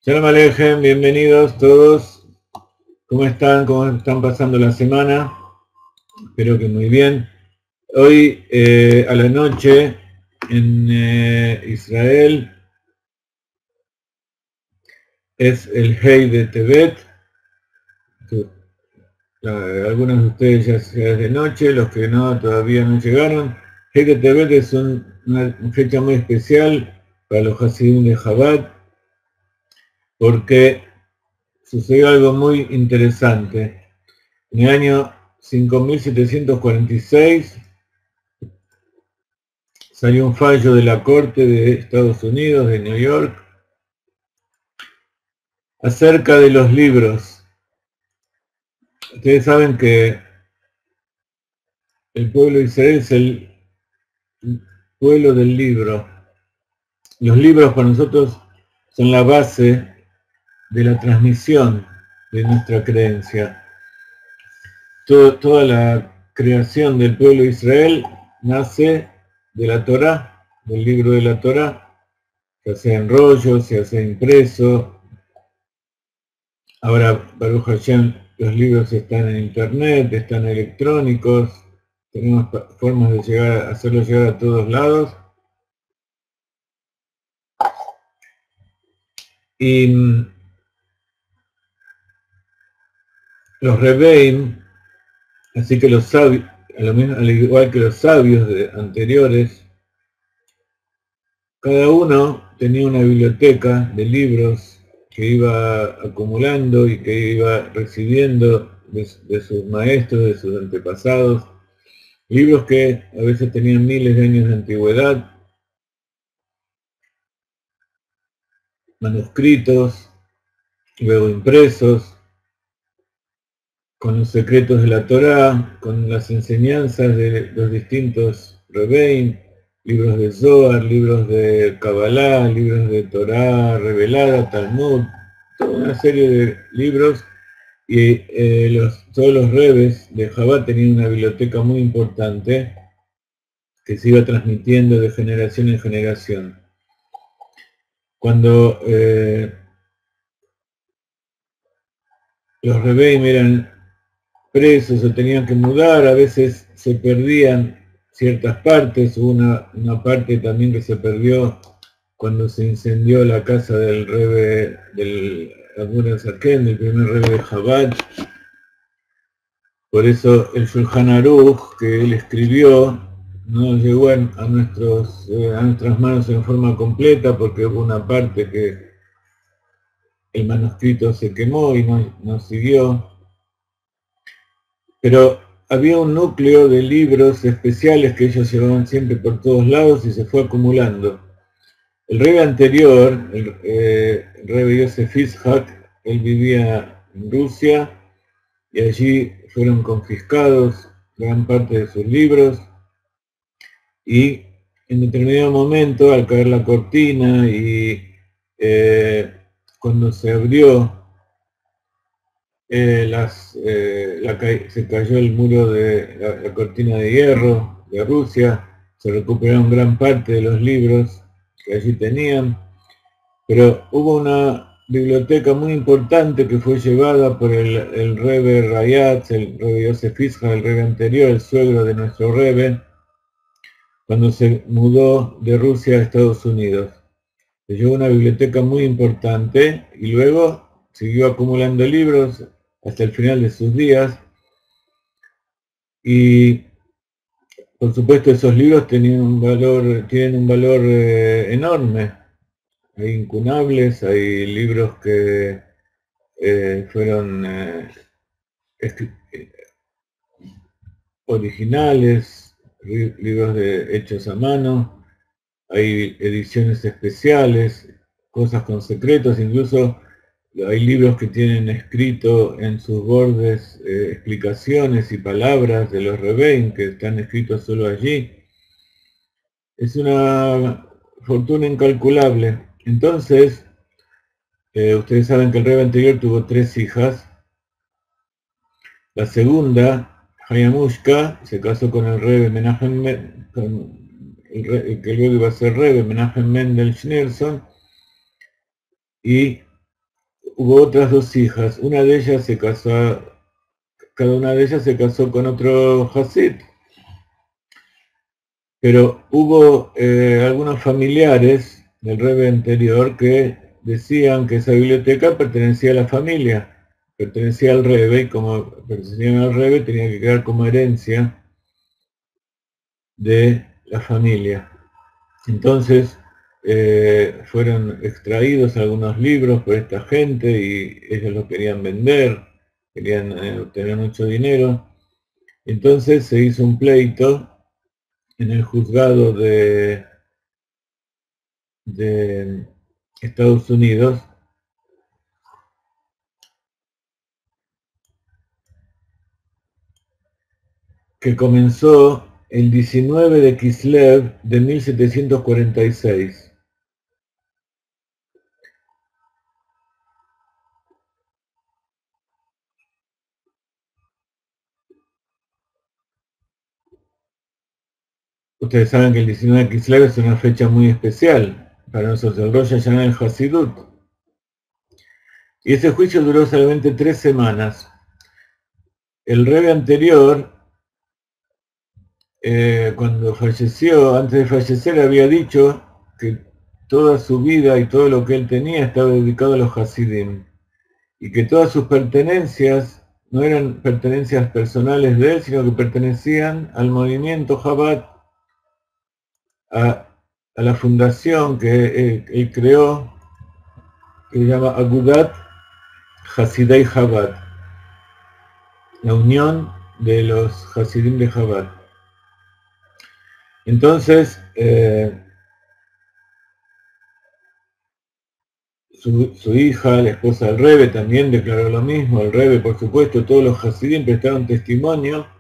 Shalom Alejem, bienvenidos todos. ¿Cómo están? ¿Cómo están pasando la semana? Espero que muy bien. Hoy a la noche en Israel es el Hei de Tebet. Algunos de ustedes ya es de noche, los que no todavía no llegaron. Hei de Tebet es una fecha muy especial para los Hasidim de Chabad, porque sucedió algo muy interesante. En el año 5746 salió un fallo de la Corte de Estados Unidos, de New York, acerca de los libros. Ustedes saben que el pueblo de Israel es el pueblo del libro. Los libros para nosotros son la base de la transmisión de nuestra creencia. Toda la creación del pueblo de Israel nace de la Torá, del libro de la Torá, ya sea en rollo, ya sea impreso. Ahora, Baruch Hashem, los libros están en internet, están electrónicos, tenemos formas de hacerlos llegar a todos lados. Y los Rebbeim, así que los sabios, al igual que los sabios anteriores, cada uno tenía una biblioteca de libros que iba acumulando y que iba recibiendo de sus maestros, de sus antepasados, libros que a veces tenían miles de años de antigüedad, manuscritos, luego impresos, con los secretos de la Torá, con las enseñanzas de los distintos Rebbeim, libros de Zohar, libros de Kabbalah, libros de Torá revelada, Talmud, toda una serie de libros, y todos los Rebes de Chabad tenían una biblioteca muy importante que se iba transmitiendo de generación en generación. cuando los rebeldes eran presos o tenían que mudar, a veces se perdían ciertas partes. Hubo una parte también que se perdió cuando se incendió la casa del rebe del Admur Zaken, el primer rebe de Chabad. Por eso el Shulchan Aruch que él escribió no llegó a nuestras manos en forma completa, porque hubo una parte que el manuscrito se quemó y no siguió. Pero había un núcleo de libros especiales que ellos llevaban siempre por todos lados y se fue acumulando. El rebe anterior, el rebe Yosef Yitzhak, él vivía en Rusia y allí fueron confiscados gran parte de sus libros, y en determinado momento, al caer la cortina y cuando se abrió se cayó el muro de la cortina de hierro de Rusia, se recuperaron gran parte de los libros que allí tenían, pero hubo una biblioteca muy importante que fue llevada por el Rebbe Rayatz, el Rebbe Yosef Yitzhak, el Rebbe anterior, el suegro de nuestro Rebbe, cuando se mudó de Rusia a Estados Unidos. Se llevó una biblioteca muy importante y luego siguió acumulando libros hasta el final de sus días, y por supuesto esos libros tienen un valor enorme. Hay incunables, hay libros que fueron originales, libros hechos a mano, hay ediciones especiales, cosas con secretos, incluso hay libros que tienen escrito en sus bordes explicaciones y palabras de los Rebbeim que están escritos solo allí. Es una fortuna incalculable. Entonces, ustedes saben que el Rebbe anterior tuvo 3 hijas. La segunda, Hayamushka, se casó con el Rebbe Menachem, el que luego iba a ser Rebbe Menachem Mendel Schneerson, y hubo otras 2 hijas. Cada una de ellas se casó con otro Hasid. Pero hubo algunos familiares del Rebbe anterior que decían que esa biblioteca pertenecía a la familia, pertenecía al Rebbe, y como pertenecían al Rebbe tenía que quedar como herencia de la familia. Entonces fueron extraídos algunos libros por esta gente y ellos los querían vender, querían obtener mucho dinero. Entonces se hizo un pleito en el juzgado de Estados Unidos, que comenzó el 19 de Kislev de 1746. Ustedes saben que el 19 de Kislev es una fecha muy especial para nosotros, el Rosh Hashanah el Hasidut. Y ese juicio duró solamente 3 semanas. El Rebbe anterior, cuando falleció, antes de fallecer, había dicho que toda su vida y todo lo que él tenía estaba dedicado a los Hasidim, y que todas sus pertenencias no eran pertenencias personales de él, sino que pertenecían al movimiento Chabad, a la fundación que él creó, que se llama Agudat Hasidei Chabad, la unión de los Hasidim de Chabad. Entonces, su hija, la esposa del Rebbe, también declaró lo mismo. El Rebbe, por supuesto, todos los Hasidim prestaron testimonio.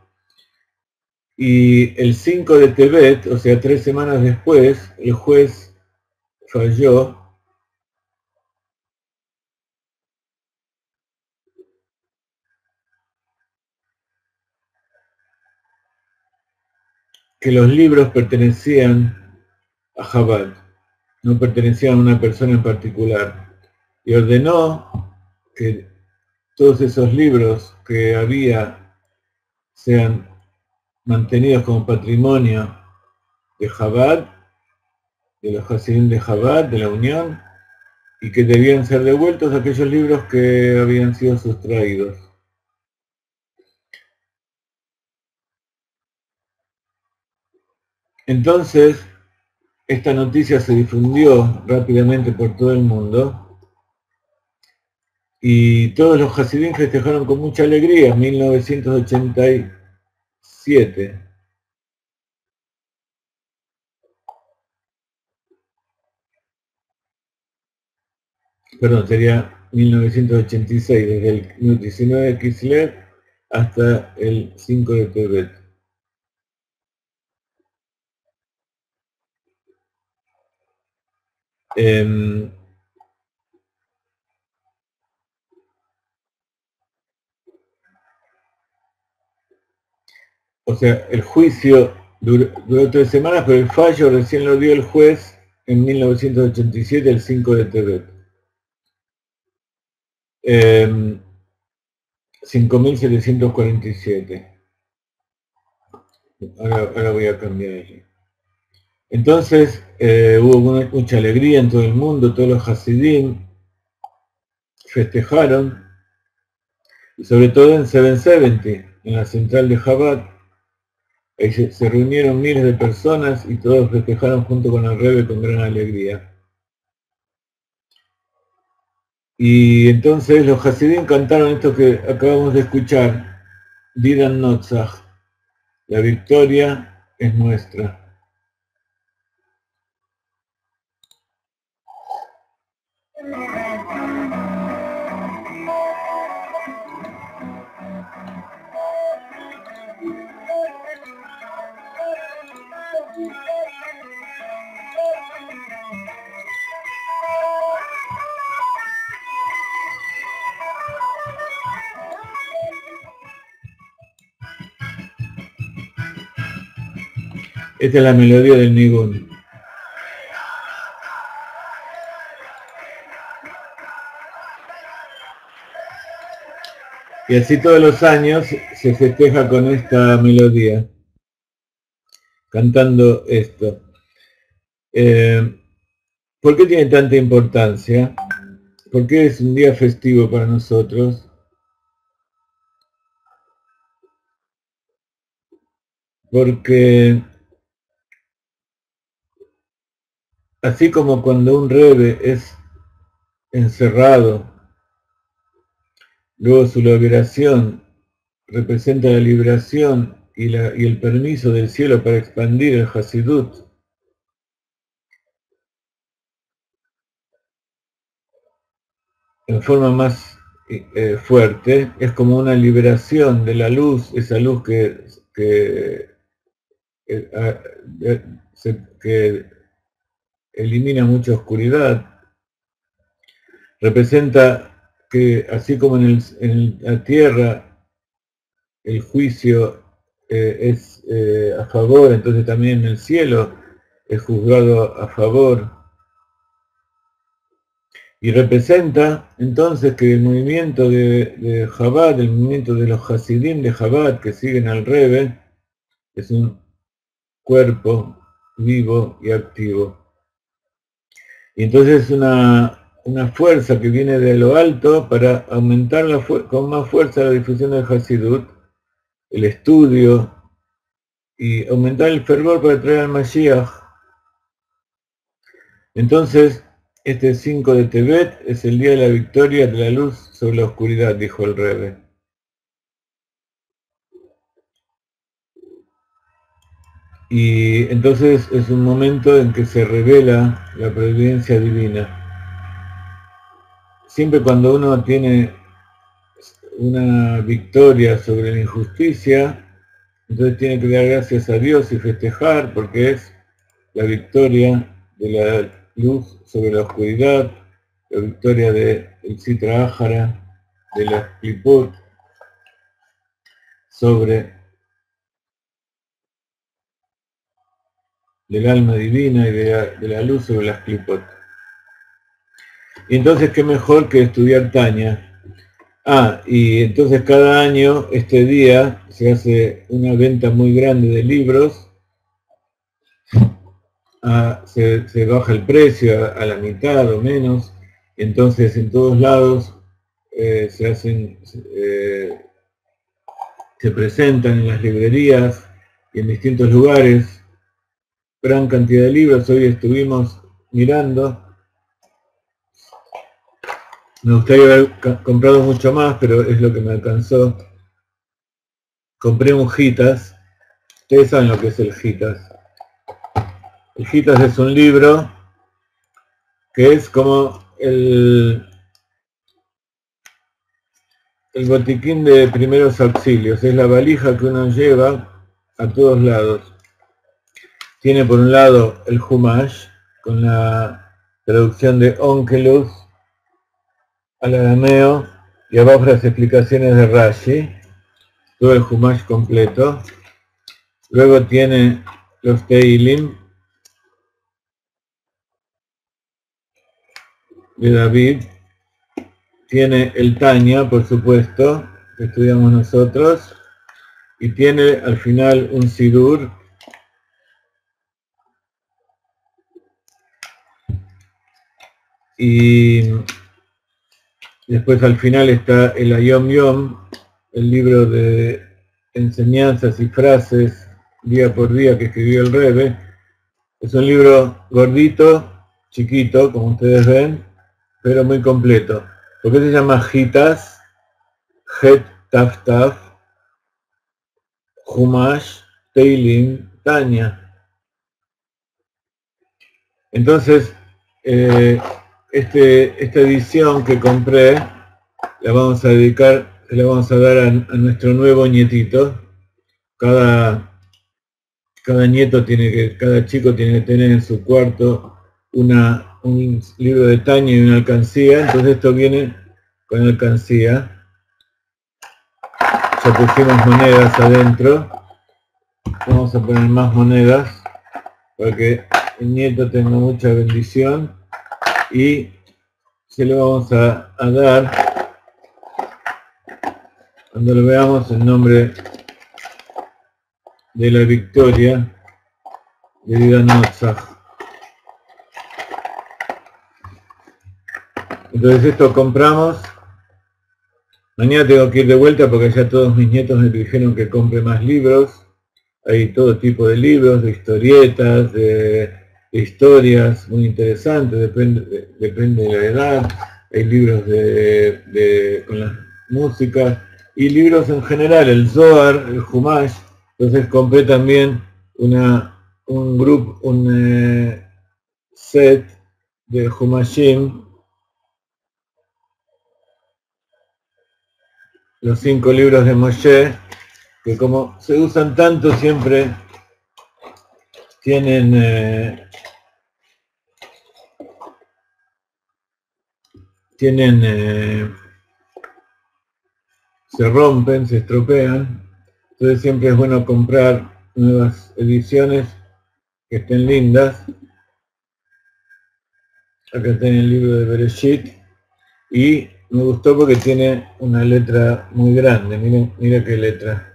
Y el 5 de Tebet, o sea, 3 semanas después, el juez falló que los libros pertenecían a Chabad. no pertenecían a una persona en particular, y ordenó que todos esos libros que había sean mantenidos como patrimonio de Chabad, de los Hasidim de Chabad, de la Unión, y que debían ser devueltos aquellos libros que habían sido sustraídos. Entonces, esta noticia se difundió rápidamente por todo el mundo y todos los Hasidim festejaron con mucha alegría en 1987. Perdón, sería 1986, desde el 19 de Kislev hasta el 5 de Tevet. O sea, el juicio duró 3 semanas, pero el fallo recién lo dio el juez en 1987, el 5 de Tevet. 5.747. Ahora voy a cambiar allí. Entonces hubo mucha alegría en todo el mundo, todos los Hasidim festejaron, y sobre todo en 770, en la central de Chabad, ahí se reunieron miles de personas y todos festejaron junto con el Rebbe con gran alegría. Y entonces los Hasidim cantaron esto que acabamos de escuchar, Didan Notzach, la victoria es nuestra. Esta es la melodía del Nigún. Y así todos los años se festeja con esta melodía, cantando esto. ¿Por qué tiene tanta importancia? ¿Por qué es un día festivo para nosotros? Porque así como cuando un Rebbe es encerrado, luego su liberación representa la liberación y el permiso del cielo para expandir el Hasidut, en forma más fuerte, es como una liberación de la luz, esa luz que elimina mucha oscuridad, representa que así como en la tierra el juicio es a favor, entonces también en el cielo es juzgado a favor. Y representa entonces que el movimiento de Chabad, el movimiento de los Hasidim de Chabad que siguen al Rebbe, es un cuerpo vivo y activo. Y entonces es una fuerza que viene de lo alto para aumentar con más fuerza la difusión del Hasidut, el estudio y aumentar el fervor para traer al Mashiach. Entonces, este 5 de Tevet es el día de la victoria de la luz sobre la oscuridad, dijo el Rebbe. Y entonces es un momento en que se revela la providencia divina. Siempre cuando uno tiene una victoria sobre la injusticia, entonces tiene que dar gracias a Dios y festejar porque es la victoria de la luz sobre la oscuridad, la victoria del Sitra Ahara, de la Klipot sobre del alma divina y de la luz sobre las clipot. Y entonces, qué mejor que estudiar Tanya. Y entonces cada año, este día, se hace una venta muy grande de libros, se baja el precio a la mitad o menos, y entonces en todos lados se presentan en las librerías y en distintos lugares gran cantidad de libros. Hoy estuvimos mirando. Me gustaría haber comprado mucho más, pero es lo que me alcanzó. Compré un Gitas. Ustedes saben lo que es el Gitas. El Gitas es un libro que es como el botiquín de primeros auxilios. Es la valija que uno lleva a todos lados. Tiene por un lado el Humash, con la traducción de Onkelos al arameo, y abajo las explicaciones de Rashi, todo el Humash completo. Luego tiene los Teilim de David, tiene el Tanya, por supuesto, que estudiamos nosotros, y tiene al final un Sidur, y después al final está el Ayom Yom, el libro de enseñanzas y frases día por día que escribió el Rebbe. Es un libro gordito, chiquito, como ustedes ven, pero muy completo. ¿Por qué se llama Gitas? Het Taf Taf, Humash, Teilim, Tanya. Entonces, esta edición que compré, la vamos a dedicar, la vamos a dar a nuestro nuevo nietito. Cada nieto cada chico tiene que tener en su cuarto un libro de Tanya y una alcancía. Entonces esto viene con alcancía. Ya pusimos monedas adentro. Vamos a poner más monedas para que el nieto tenga mucha bendición, y se lo vamos a dar cuando lo veamos en nombre de la victoria de Vida Notzach. Entonces esto compramos. Mañana tengo que ir de vuelta porque ya todos mis nietos me dijeron que compre más libros. Hay todo tipo de libros, de historietas, de historias muy interesantes, depende de la edad. Hay libros con la música y libros en general, el Zohar, el Humash. Entonces compré también un set de Humashim, los 5 libros de Moshe, que como se usan tanto siempre tienen se rompen, se estropean. Entonces siempre es bueno comprar nuevas ediciones que estén lindas. Acá está en el libro de Bereshit, y me gustó porque tiene una letra muy grande. Miren qué letra.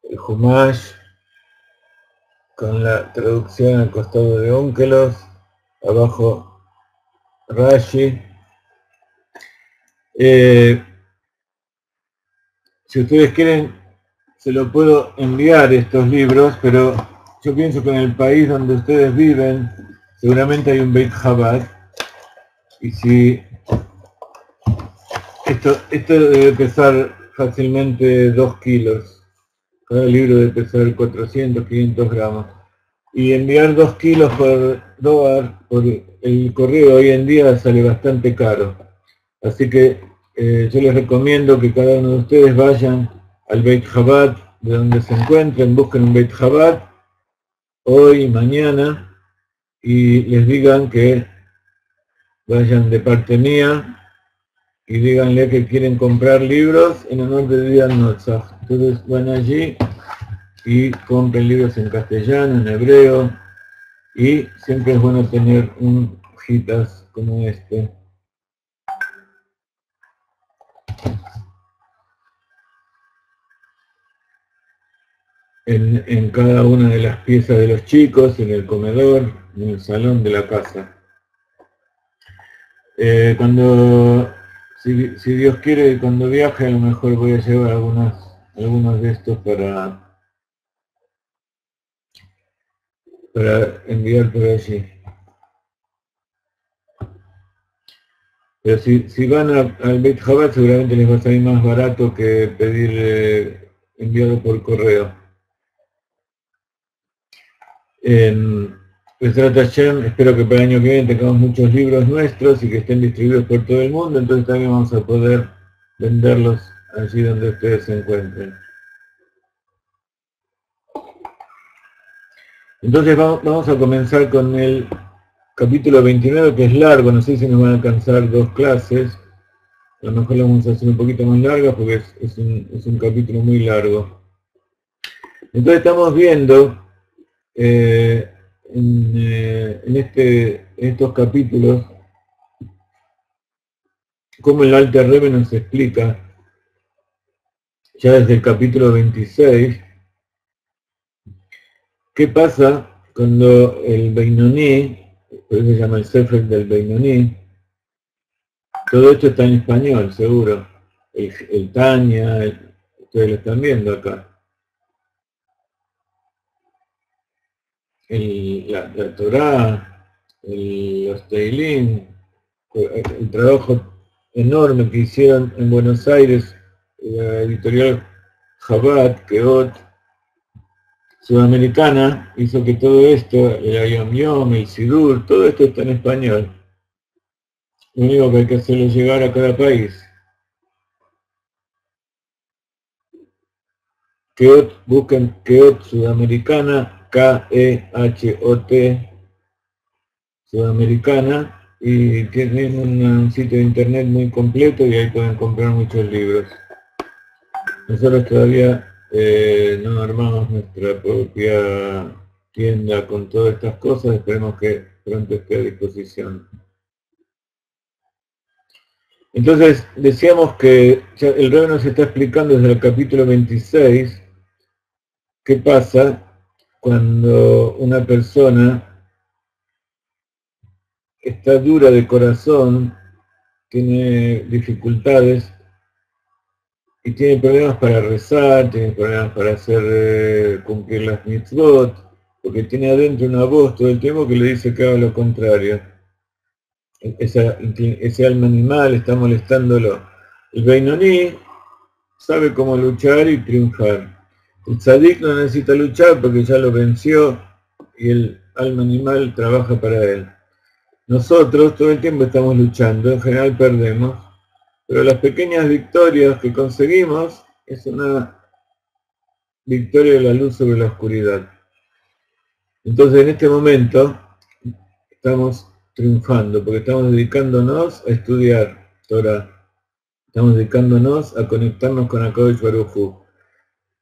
El Humash, con la traducción al costado de Onkelos, abajo Rashi. Si ustedes quieren, se lo puedo enviar estos libros, pero yo pienso que en el país donde ustedes viven, seguramente hay un Beit Chabad, y si esto debe pesar fácilmente 2 kilos. Cada libro debe pesar 400, 500 gramos. Y enviar 2 kilos por dólar, por el correo hoy en día sale bastante caro. Así que yo les recomiendo que cada uno de ustedes vayan al Beit Chabad de donde se encuentren, busquen un Beit Chabad hoy, mañana, y les digan que vayan de parte mía y díganle que quieren comprar libros en honor de Vida Notzach. Entonces van allí y compren libros en castellano, en hebreo, y siempre es bueno tener un hojitas como este. En cada una de las piezas de los chicos, en el comedor, en el salón de la casa. Si Dios quiere, cuando viaje, a lo mejor voy a llevar algunos de estos para enviar por allí. Pero si van al Beit Chabad, seguramente les va a salir más barato que pedir enviado por correo. Besrat Hashem, espero que para el año que viene tengamos muchos libros nuestros y que estén distribuidos por todo el mundo, entonces también vamos a poder venderlos allí donde ustedes se encuentren. Entonces vamos a comenzar con el capítulo 29, que es largo, no sé si nos van a alcanzar 2 clases, a lo mejor lo vamos a hacer un poquito más larga porque es un capítulo muy largo. Entonces estamos viendo en estos capítulos cómo el Alter Rebbe nos explica, ya desde el capítulo 26, qué pasa cuando el Beinoní, por eso se llama el Sefer del Beinoní, todo esto está en español, seguro, el Tanya, ustedes lo están viendo acá, la Torá, los Teilim, el trabajo enorme que hicieron en Buenos Aires, la editorial Chabad, Keot, Sudamericana, hizo que todo esto, el Ayom Yom, el Sidur, todo esto está en español. Lo único que hay que hacerlo es llegar a cada país. Keot, busquen Keot Sudamericana, K-E-H-O-T, Sudamericana, y tienen un sitio de internet muy completo y ahí pueden comprar muchos libros. Nosotros todavía no armamos nuestra propia tienda con todas estas cosas, esperemos que pronto esté a disposición. Entonces, decíamos que el Rebbe nos está explicando desde el capítulo 26 qué pasa cuando una persona está dura de corazón, tiene dificultades y tiene problemas para rezar, tiene problemas para hacer cumplir las mitzvot, porque tiene adentro una voz todo el tiempo que le dice que haga lo contrario. Ese alma animal está molestándolo. El Beinoní sabe cómo luchar y triunfar. El tzadik no necesita luchar porque ya lo venció y el alma animal trabaja para él. Nosotros todo el tiempo estamos luchando, en general perdemos, pero las pequeñas victorias que conseguimos es una victoria de la luz sobre la oscuridad. Entonces en este momento estamos triunfando porque estamos dedicándonos a estudiar Torah. Estamos dedicándonos a conectarnos con Akadosh Baruj Hu.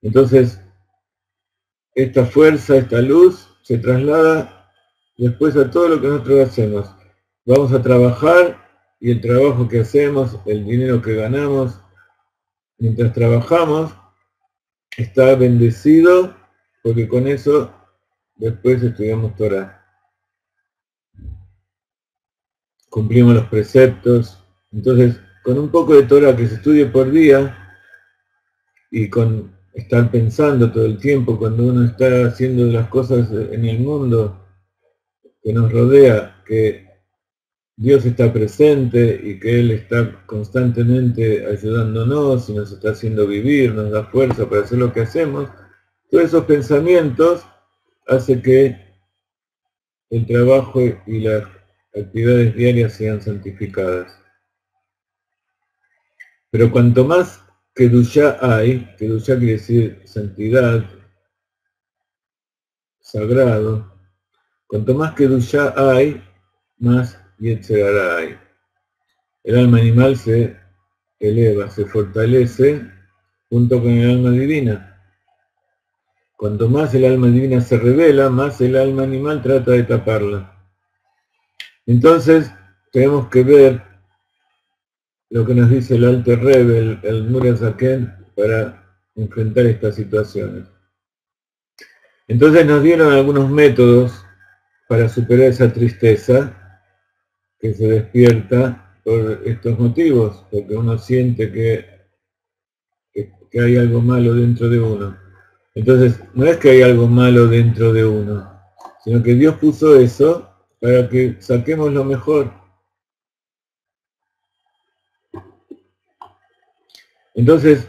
Entonces, esta fuerza, esta luz, se traslada después a todo lo que nosotros hacemos. Vamos a trabajar y el trabajo que hacemos, el dinero que ganamos, mientras trabajamos, está bendecido porque con eso después estudiamos Torah. Cumplimos los preceptos. Entonces, con un poco de Torah que se estudie por día y con estar pensando todo el tiempo cuando uno está haciendo las cosas en el mundo que nos rodea, que Dios está presente y que Él está constantemente ayudándonos y nos está haciendo vivir, nos da fuerza para hacer lo que hacemos, todos esos pensamientos hacen que el trabajo y las actividades diarias sean santificadas. Pero cuanto más Kedushá hay, Kedushá quiere decir santidad, sagrado, cuanto más Kedushá hay, más Yetzer Hara hay. El alma animal se eleva, se fortalece junto con el alma divina. Cuanto más el alma divina se revela, más el alma animal trata de taparla. Entonces, tenemos que ver lo que nos dice el Alter Rebbe, el Mura Zaken, para enfrentar estas situaciones. Entonces nos dieron algunos métodos para superar esa tristeza que se despierta por estos motivos, porque uno siente que hay algo malo dentro de uno. Entonces, no es que hay algo malo dentro de uno, sino que Dios puso eso para que saquemos lo mejor. Entonces,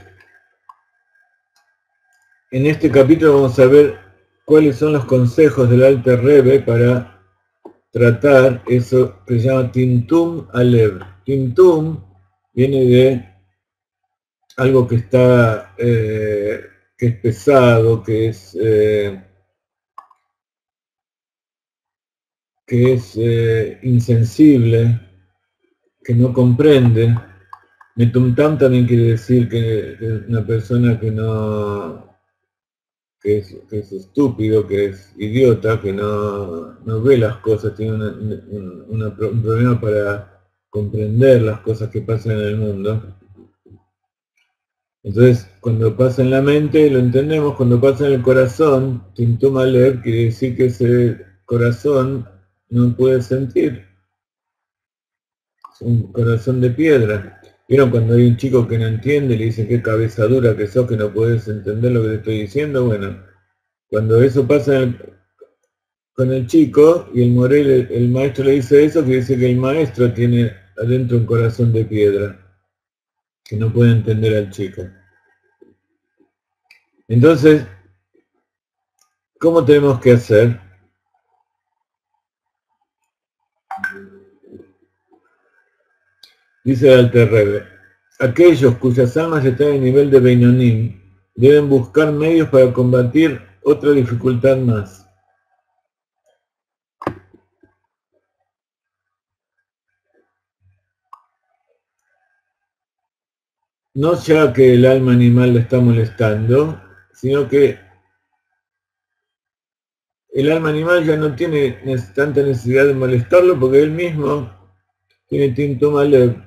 en este capítulo vamos a ver cuáles son los consejos del Alter Rebbe para tratar eso que se llama Timtum Alev. Timtum viene de algo que está, que es pesado, que es insensible, que no comprende. Metumtam también quiere decir que es una persona que no, que es estúpido, que es idiota, que no ve las cosas, tiene un problema para comprender las cosas que pasan en el mundo. Entonces, cuando pasa en la mente lo entendemos, cuando pasa en el corazón, Timtum Alev quiere decir que ese corazón no puede sentir. Es un corazón de piedra. ¿Vieron cuando hay un chico que no entiende y le dice qué cabeza dura que sos, que no puedes entender lo que te estoy diciendo? Bueno, cuando eso pasa con el chico y el maestro le dice eso, quiere decir que el maestro tiene adentro un corazón de piedra, que no puede entender al chico. Entonces, ¿cómo tenemos que hacer? Dice el Alter Rebbe, aquellos cuyas almas están en nivel de Beinonim deben buscar medios para combatir otra dificultad más. No ya que el alma animal le está molestando, sino que el alma animal ya no tiene tanta necesidad de molestarlo porque él mismo tiene Timtum Alev,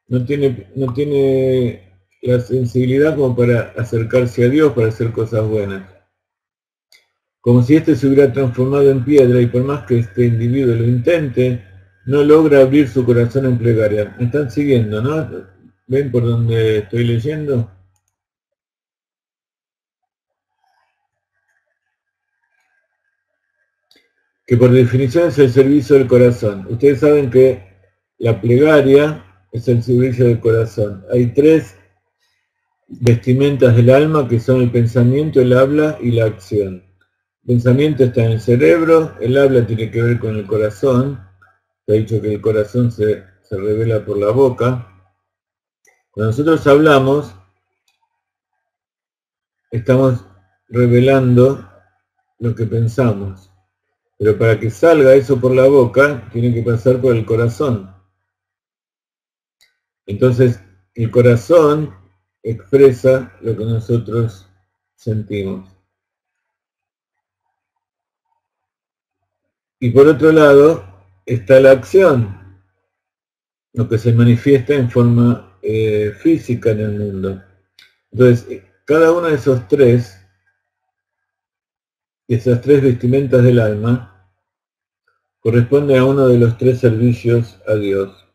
no tiene la sensibilidad como para acercarse a Dios, para hacer cosas buenas. Como si éste se hubiera transformado en piedra y por más que este individuo lo intente, no logra abrir su corazón en plegaria. Me están siguiendo, ¿no? ¿Ven por donde estoy leyendo? Que por definición es el servicio del corazón. Ustedes saben que la plegaria es el servicio del corazón. Hay tres vestimentas del alma que son el pensamiento, el habla y la acción. El pensamiento está en el cerebro, el habla tiene que ver con el corazón. Se ha dicho que el corazón se revela por la boca. Cuando nosotros hablamos, estamos revelando lo que pensamos. Pero para que salga eso por la boca, tiene que pasar por el corazón. Entonces, el corazón expresa lo que nosotros sentimos. Y por otro lado, está la acción, lo que se manifiesta en forma física en el mundo. Entonces, cada uno de esas tres vestimentas del alma, corresponde a uno de los tres servicios a Dios.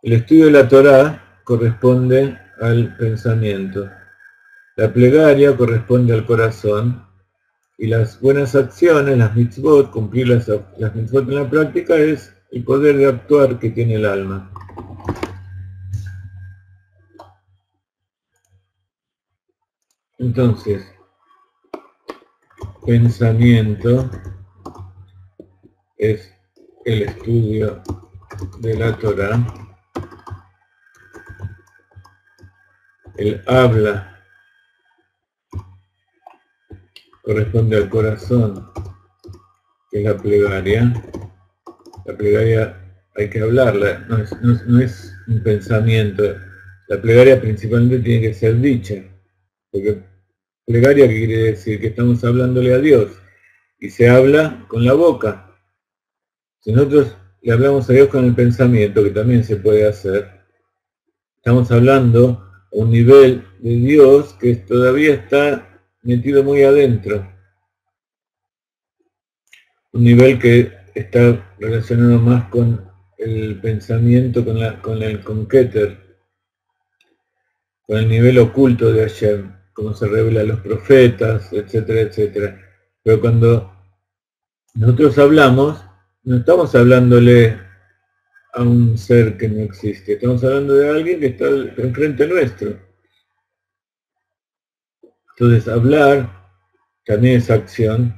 El estudio de la Torá corresponde al pensamiento. La plegaria corresponde al corazón. Y las buenas acciones, las mitzvot, cumplir las mitzvot en la práctica, es el poder de actuar que tiene el alma. Entonces, pensamiento es el estudio de la Torá. El habla corresponde al corazón, que es la plegaria. La plegaria hay que hablarla, no es un pensamiento. La plegaria principalmente tiene que ser dicha, porque plegaria, que quiere decir que estamos hablándole a Dios, y se habla con la boca. Si nosotros le hablamos a Dios con el pensamiento, que también se puede hacer, estamos hablando a un nivel de Dios que todavía está metido muy adentro. Un nivel que está relacionado más con el pensamiento, con Keter, con el nivel oculto de Hashem, como se revela a los profetas, etcétera, etcétera. Pero cuando nosotros hablamos, no estamos hablándole a un ser que no existe, estamos hablando de alguien que está enfrente nuestro. Entonces hablar también es acción.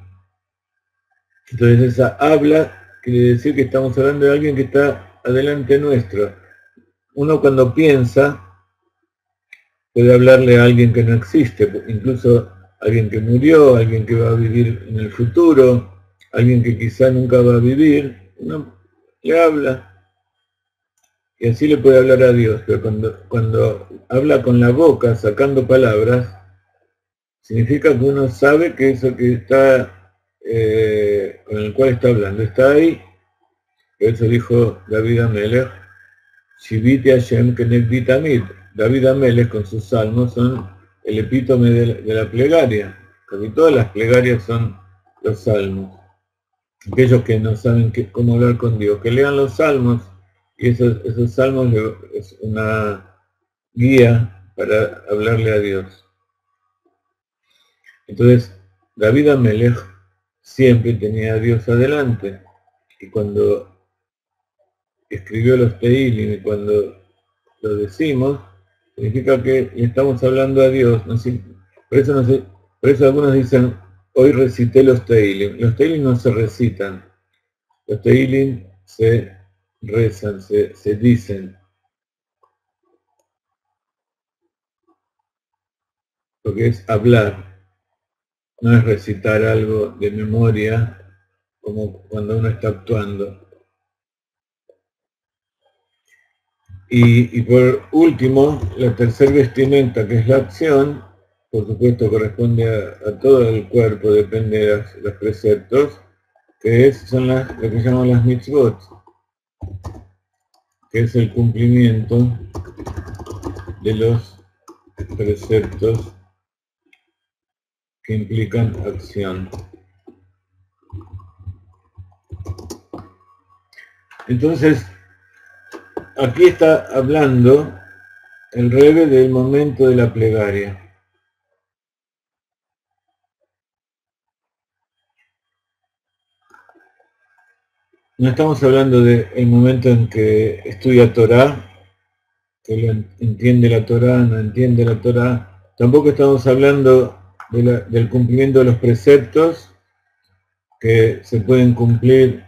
Entonces esa habla quiere decir que estamos hablando de alguien que está adelante nuestro. Uno cuando piensa puede hablarle a alguien que no existe, incluso alguien que murió, alguien que va a vivir en el futuro, alguien que quizá nunca va a vivir, uno le habla. Y así le puede hablar a Dios, pero cuando habla con la boca, sacando palabras, significa que uno sabe que eso que está, con el cual está hablando, está ahí. Por eso dijo David Amelech, Shiviti Hashem Kenegdi Tamid. David Amelech con sus salmos son el epítome de la plegaria. Casi todas las plegarias son los salmos. Aquellos que no saben cómo hablar con Dios, que lean los salmos, y esos salmos es una guía para hablarle a Dios. Entonces, David Amelech siempre tenía a Dios adelante, y cuando escribió los Tehilim, y cuando lo decimos, significa que estamos hablando a Dios. Por eso algunos dicen, hoy recité los Tehilim. Los Tehilim no se recitan, los Tehilim se rezan, se dicen. Porque es hablar, no es recitar algo de memoria como cuando uno está actuando. Y por último, la tercera vestimenta, que es la acción, por supuesto corresponde a todo el cuerpo, depende de los preceptos, que son lo que llaman las mitzvot, que es el cumplimiento de los preceptos que implican acción. Entonces, aquí está hablando el Rebbe del momento de la plegaria. No estamos hablando del momento en que estudia Torah, que entiende la Torah, no entiende la Torah. Tampoco estamos hablando del cumplimiento de los preceptos que se pueden cumplir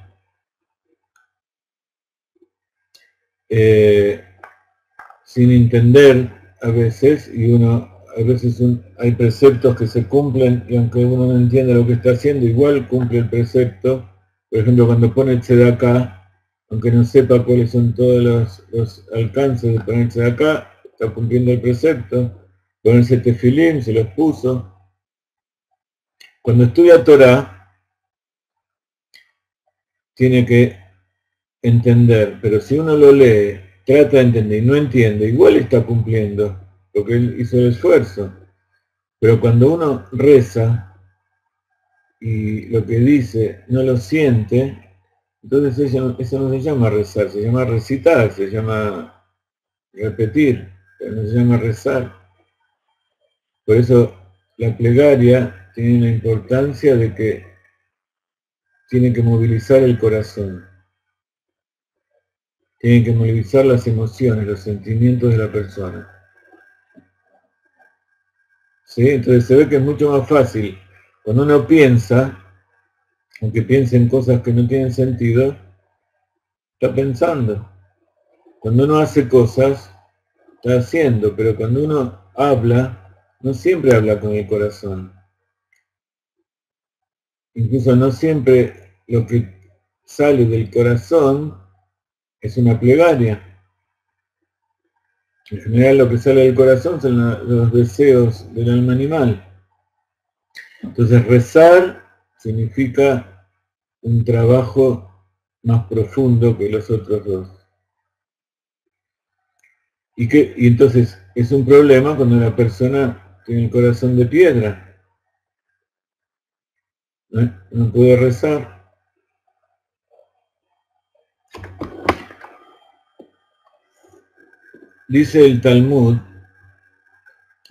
sin entender a veces, y a veces hay preceptos que se cumplen y aunque uno no entienda lo que está haciendo, igual cumple el precepto. Por ejemplo, cuando pone tzedakah, aunque no sepa cuáles son todos los alcances de poner tzedakah, está cumpliendo el precepto. Ponerse tefilín, se los puso. Cuando estudia Torah, tiene que entender, pero si uno lo lee, trata de entender y no entiende, igual está cumpliendo, porque él hizo el esfuerzo. Pero cuando uno reza y lo que dice no lo siente, entonces eso no se llama rezar, se llama recitar, se llama repetir, pero no se llama rezar. Por eso la plegaria tiene la importancia de que tiene que movilizar el corazón, tiene que movilizar las emociones, los sentimientos de la persona. ¿Sí? Entonces se ve que es mucho más fácil. Cuando uno piensa, aunque piense en cosas que no tienen sentido, está pensando. Cuando uno hace cosas, está haciendo, pero cuando uno habla, no siempre habla con el corazón. Incluso no siempre lo que sale del corazón es una plegaria. En general lo que sale del corazón son los deseos del alma animal. Entonces rezar significa un trabajo más profundo que los otros dos. Y entonces es un problema cuando la persona tiene el corazón de piedra. No puede rezar. Dice el Talmud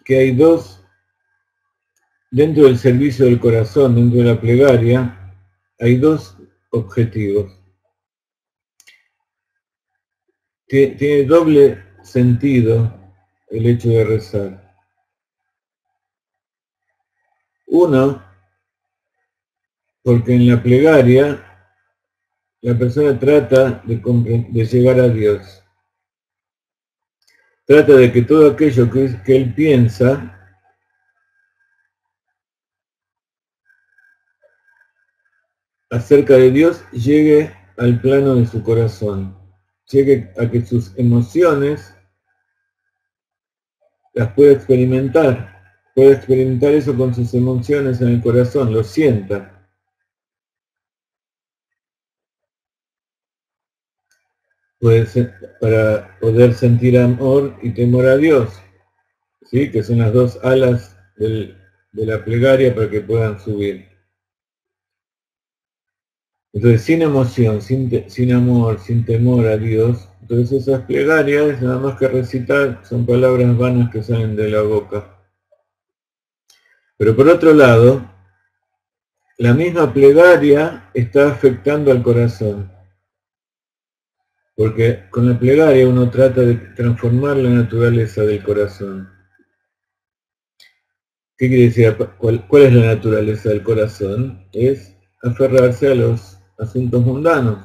que hay dos, dentro del servicio del corazón, dentro de la plegaria, hay dos objetivos. Tiene doble sentido el hecho de rezar. Uno, porque en la plegaria la persona trata de llegar a Dios. Trata de que todo aquello que él piensa acerca de Dios llegue al plano de su corazón. Llegue a que sus emociones las pueda experimentar eso con sus emociones en el corazón, lo sienta. Para poder sentir amor y temor a Dios, ¿sí? Que son las dos alas de la plegaria para que puedan subir. Entonces, sin emoción, sin amor, sin temor a Dios, entonces esas plegarias, nada más que recitar, son palabras vanas que salen de la boca. Pero por otro lado, la misma plegaria está afectando al corazón. Porque con la plegaria uno trata de transformar la naturaleza del corazón. ¿Qué quiere decir? ¿Cuál es la naturaleza del corazón? Es aferrarse a los asuntos mundanos.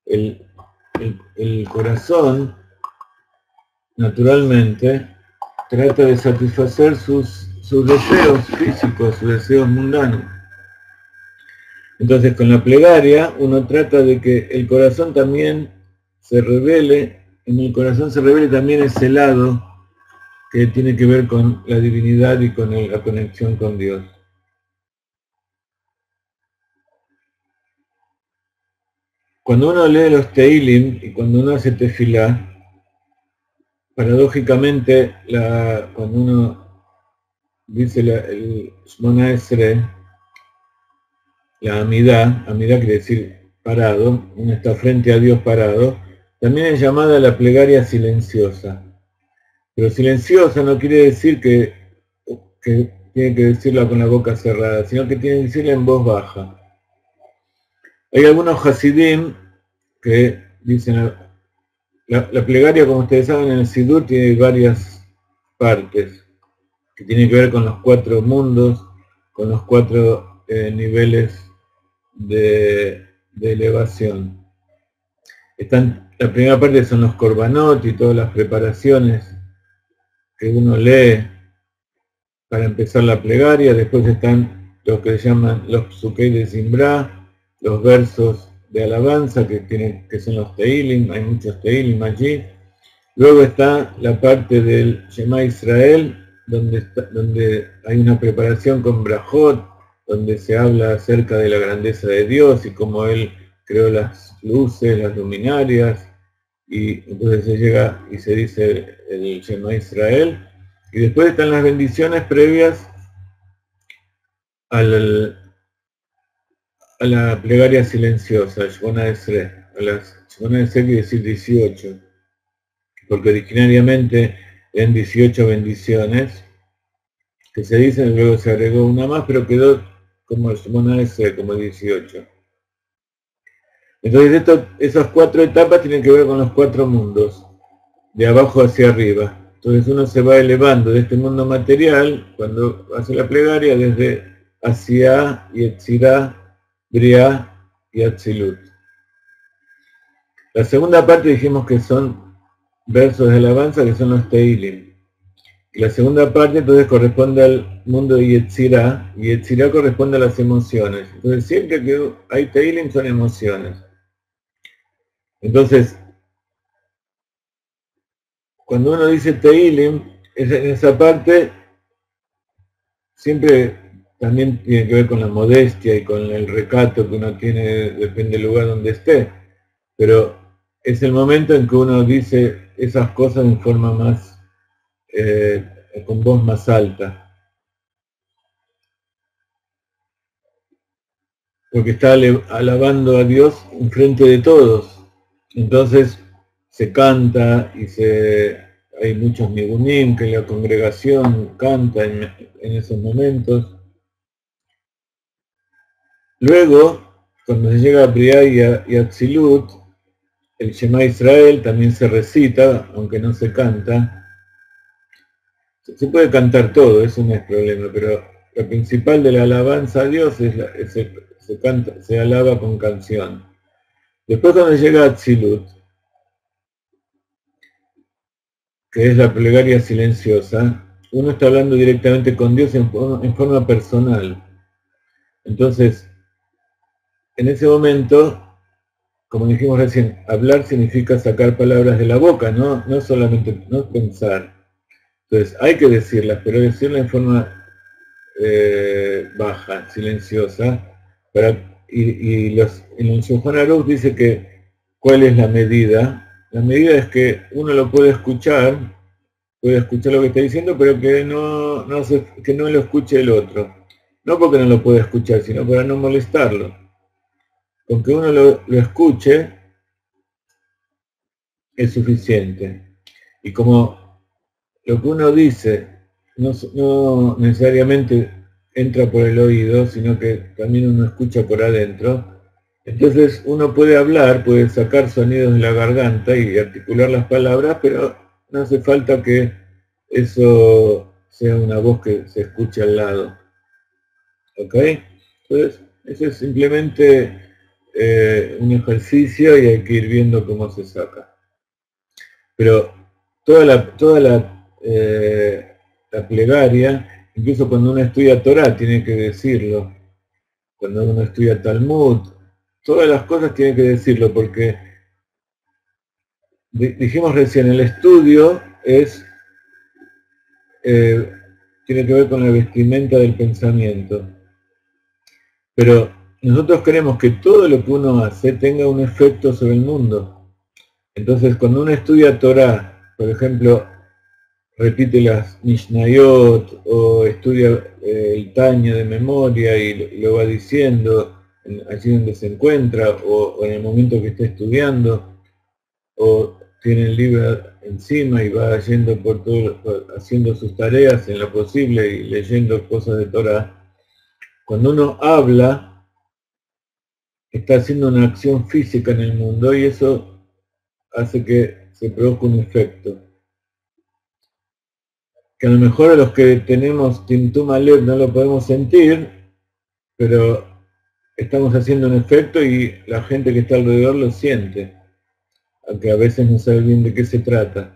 El corazón, naturalmente, trata de satisfacer sus deseos físicos, sus deseos mundanos. Entonces, con la plegaria, uno trata de que el corazón también se revele, en el corazón se revele también ese lado que tiene que ver con la divinidad y con la conexión con Dios. Cuando uno lee los Teilim y cuando uno hace tefilá, paradójicamente, cuando uno dice el Shmona Esrei, la amidad quiere decir parado, uno está frente a Dios parado, también es llamada la plegaria silenciosa. Pero silenciosa no quiere decir que tiene que decirla con la boca cerrada, sino que tiene que decirla en voz baja. Hay algunos hasidim que dicen, la plegaria, como ustedes saben, en el Sidur tiene varias partes, que tienen que ver con los 4 mundos, con los 4 niveles de elevación. La primera parte son los korbanot y todas las preparaciones que uno lee para empezar la plegaria. Después están los que se llaman los psukei de Zimbra, los versos de alabanza que son los Teilim, hay muchos Teilim allí. Luego está la parte del Shema Israel, donde hay una preparación con Brajot, donde se habla acerca de la grandeza de Dios y cómo Él creó las luces, las luminarias, y entonces se llega y se dice el Shema Israel. Y después están las bendiciones previas a la plegaria silenciosa, Shmona Esrei. Shmona Esrei quiere decir 18, porque originariamente eran 18 bendiciones que se dicen, luego se agregó una más, pero quedó como Shmona Esrei, como 18. Entonces esas 4 etapas tienen que ver con los 4 mundos, de abajo hacia arriba. Entonces uno se va elevando de este mundo material, cuando hace la plegaria, desde Asiá, Yetzirá, Briá y Atzilut. La segunda parte dijimos que son versos de alabanza, que son los Teilim. Y la segunda parte entonces corresponde al mundo de Yetzirá, y Yetzirá corresponde a las emociones. Entonces siempre que hay Teilim son emociones. Entonces, cuando uno dice Teilim, en esa parte siempre también tiene que ver con la modestia y con el recato que uno tiene, depende del lugar donde esté, pero es el momento en que uno dice esas cosas en forma más, con voz más alta, porque está alabando a Dios en frente de todos. Entonces se canta y hay muchos nigunim que la congregación canta en esos momentos. Luego, cuando se llega a Briá y a Tzilut, el Shema Israel también se recita, aunque no se canta. Se puede cantar todo, eso no es problema, pero lo principal de la alabanza a Dios se alaba con canción. Después cuando llega a Tzilut, que es la plegaria silenciosa, uno está hablando directamente con Dios en forma personal. Entonces, en ese momento, como dijimos recién, hablar significa sacar palabras de la boca, no solamente no pensar. Entonces, hay que decirlas, pero decirlas en forma baja, silenciosa, en el Shulchan Aruch dice que ¿cuál es la medida? La medida es que uno lo puede escuchar lo que está diciendo, pero que no lo escuche el otro. No porque no lo pueda escuchar, sino para no molestarlo. Con que uno lo escuche es suficiente. Y como lo que uno dice no necesariamente entra por el oído, sino que también uno escucha por adentro, entonces uno puede hablar, puede sacar sonidos de la garganta y articular las palabras, pero no hace falta que eso sea una voz que se escuche al lado. ¿Ok? Entonces, eso es simplemente un ejercicio y hay que ir viendo cómo se saca. Pero la plegaria, incluso cuando uno estudia Torah tiene que decirlo, cuando uno estudia Talmud, todas las cosas tiene que decirlo, porque dijimos recién, el estudio tiene que ver con la vestimenta del pensamiento. Pero nosotros queremos que todo lo que uno hace tenga un efecto sobre el mundo. Entonces, cuando uno estudia Torah, por ejemplo, repite las Mishnayot o estudia el Tanya de memoria y lo va diciendo allí donde se encuentra o en el momento que está estudiando, o tiene el libro encima y va yendo haciendo sus tareas en lo posible y leyendo cosas de Torah. Cuando uno habla, está haciendo una acción física en el mundo y eso hace que se produzca un efecto. Que a lo mejor a los que tenemos Timtum Alev no lo podemos sentir, pero estamos haciendo un efecto y la gente que está alrededor lo siente, aunque a veces no sabe bien de qué se trata.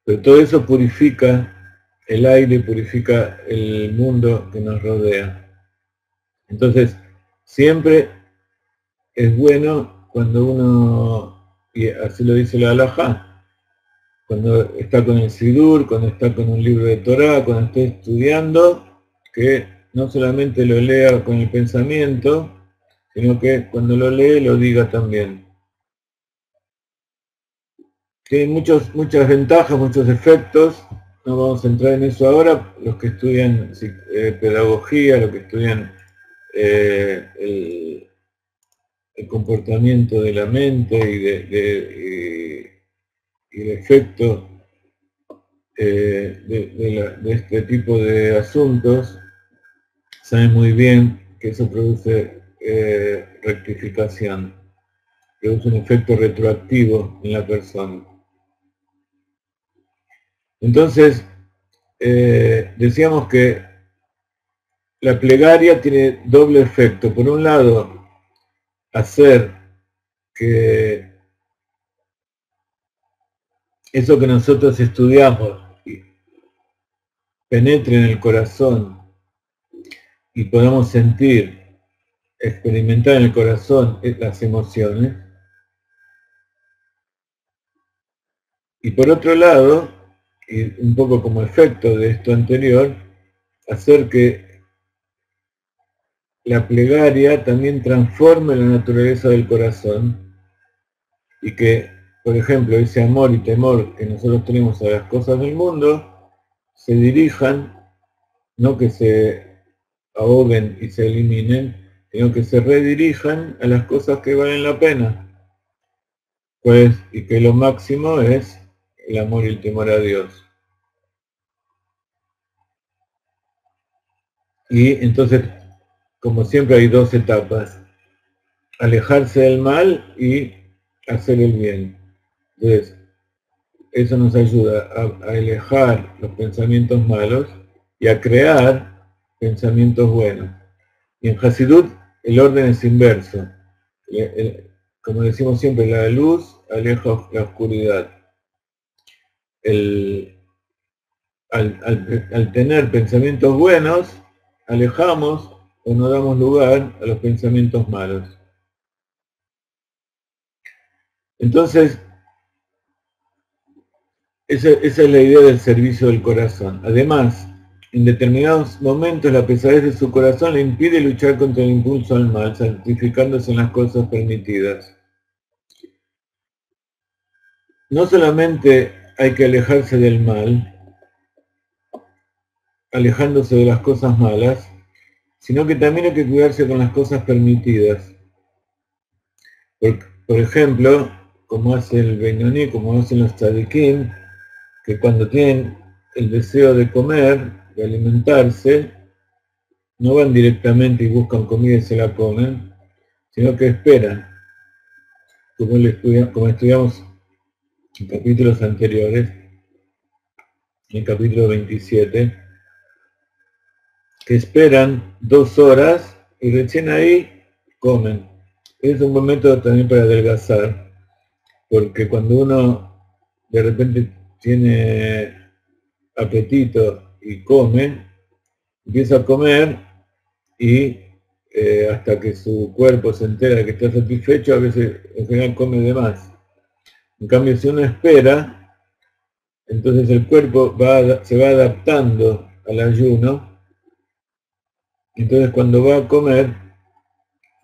Pero todo eso purifica el aire, purifica el mundo que nos rodea. Entonces, siempre es bueno cuando uno, y así lo dice la halajá, cuando está con el Sidur, cuando está con un libro de Torah, cuando está estudiando, que no solamente lo lea con el pensamiento, sino que cuando lo lee lo diga también. Tiene muchas ventajas, muchos efectos, no vamos a entrar en eso ahora, los que estudian pedagogía, los que estudian el comportamiento de la mente y el efecto de este tipo de asuntos, saben muy bien que eso produce rectificación, produce un efecto retroactivo en la persona. Entonces, decíamos que la plegaria tiene doble efecto. Por un lado, hacer que eso que nosotros estudiamos penetre en el corazón y podamos sentir, experimentar en el corazón las emociones. Y por otro lado, y un poco como efecto de esto anterior, hacer que la plegaria también transforme la naturaleza del corazón y que, por ejemplo, ese amor y temor que nosotros tenemos a las cosas del mundo se dirijan, no que se ahoguen y se eliminen, sino que se redirijan a las cosas que valen la pena. Pues, y que lo máximo es el amor y el temor a Dios. Y entonces, como siempre, hay dos etapas: alejarse del mal y hacer el bien. Entonces, eso nos ayuda a alejar los pensamientos malos y a crear pensamientos buenos. Y en Hasidut el orden es inverso. Como decimos siempre, la luz aleja la oscuridad. Al tener pensamientos buenos, alejamos o no damos lugar a los pensamientos malos. Entonces, esa es la idea del servicio del corazón. Además, en determinados momentos la pesadez de su corazón le impide luchar contra el impulso al mal, santificándose en las cosas permitidas. No solamente hay que alejarse del mal, alejándose de las cosas malas, sino que también hay que cuidarse con las cosas permitidas. Por ejemplo, como hace el Beinoní, como hacen los tzadikim, que cuando tienen el deseo de comer, de alimentarse, no van directamente y buscan comida y se la comen, sino que esperan, como estudiamos en capítulos anteriores, en el capítulo 27, que esperan 2 horas y recién ahí comen. Es un buen método también para adelgazar, porque cuando uno de repente tiene apetito y come, empieza a comer y hasta que su cuerpo se entera de que está satisfecho, a veces en general come de más. En cambio, si uno espera, entonces el cuerpo se va adaptando al ayuno, entonces cuando va a comer,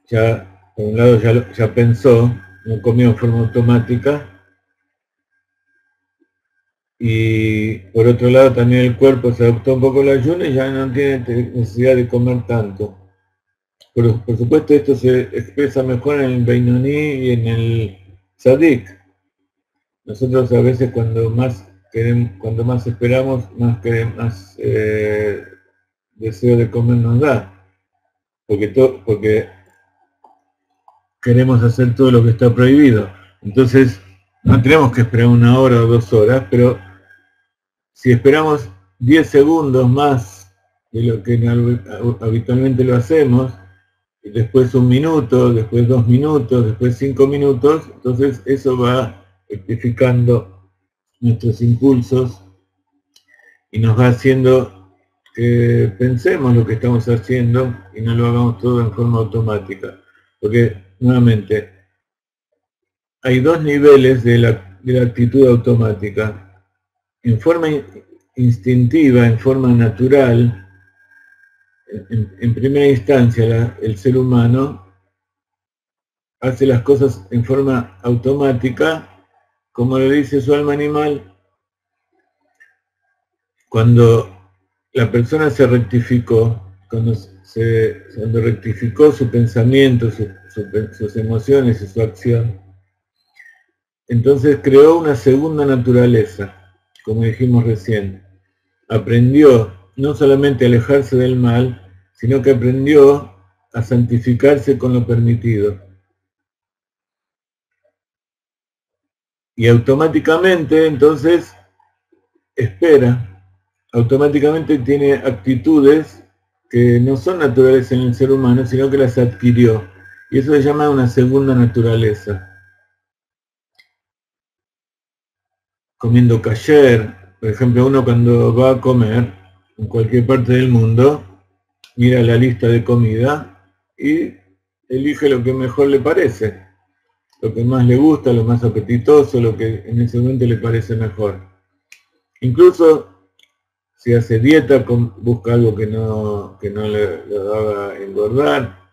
ya por un lado ya pensó, no comió en forma automática, y por otro lado también el cuerpo se adaptó un poco al ayuno y ya no tiene necesidad de comer tanto. Pero por supuesto esto se expresa mejor en el Beinoní y en el Tzadik. Nosotros a veces cuando más esperamos, más deseo de comer nos da, porque queremos hacer todo lo que está prohibido. Entonces no tenemos que esperar 1 hora o 2 horas, pero si esperamos 10 segundos más de lo que habitualmente lo hacemos, y después 1 minuto, después 2 minutos, después 5 minutos, entonces eso va rectificando nuestros impulsos y nos va haciendo que pensemos lo que estamos haciendo y no lo hagamos todo en forma automática. Porque, nuevamente, hay 2 niveles de la actitud automática. En forma instintiva, en forma natural, en primera instancia el ser humano hace las cosas en forma automática, como le dice su alma animal. Cuando la persona se rectificó, cuando rectificó su pensamiento, sus emociones y su acción, entonces creó una segunda naturaleza, como dijimos recién. Aprendió no solamente a alejarse del mal, sino que aprendió a santificarse con lo permitido. Y automáticamente, entonces, espera, automáticamente tiene actitudes que no son naturales en el ser humano, sino que las adquirió. Y eso se llama una segunda naturaleza. Comiendo kasher, por ejemplo, uno cuando va a comer en cualquier parte del mundo, mira la lista de comida y elige lo que mejor le parece, lo que más le gusta, lo más apetitoso, lo que en ese momento le parece mejor. Incluso Si hace dieta, busca algo que no lo haga engordar.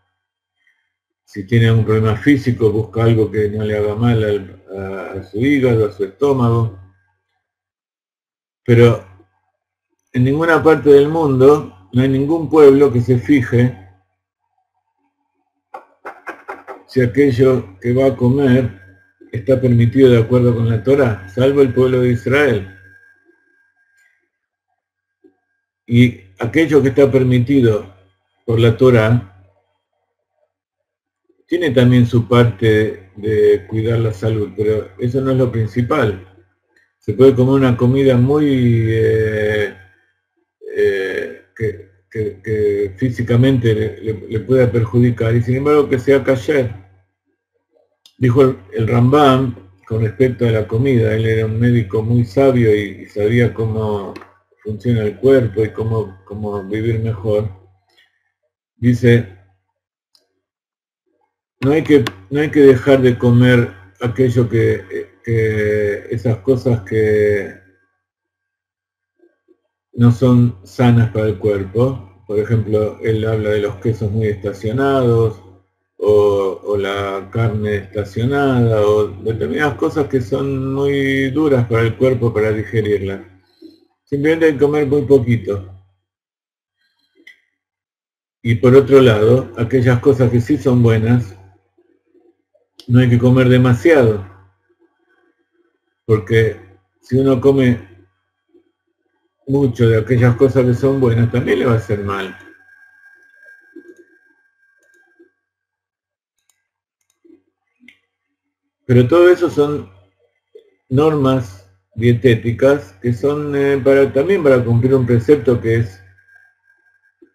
Si tiene algún problema físico, busca algo que no le haga mal a su hígado, a su estómago. Pero en ninguna parte del mundo no hay ningún pueblo que se fije si aquello que va a comer está permitido de acuerdo con la Torá, salvo el pueblo de Israel. Y aquello que está permitido por la Torá tiene también su parte de cuidar la salud, pero eso no es lo principal. Se puede comer una comida muy que físicamente le pueda perjudicar, y sin embargo que sea kasher. Dijo el Rambam con respecto a la comida, él era un médico muy sabio y sabía cómo funciona el cuerpo y cómo vivir mejor. Dice, no hay que dejar de comer aquello que esas cosas que no son sanas para el cuerpo. Por ejemplo, él habla de los quesos muy estacionados, o la carne estacionada, o determinadas cosas que son muy duras para el cuerpo para digerirlas. Simplemente hay que comer muy poquito. Y por otro lado, aquellas cosas que sí son buenas, no hay que comer demasiado. Porque si uno come mucho de aquellas cosas que son buenas, también le va a hacer mal. Pero todo eso son normas dietéticas que son también para cumplir un precepto que es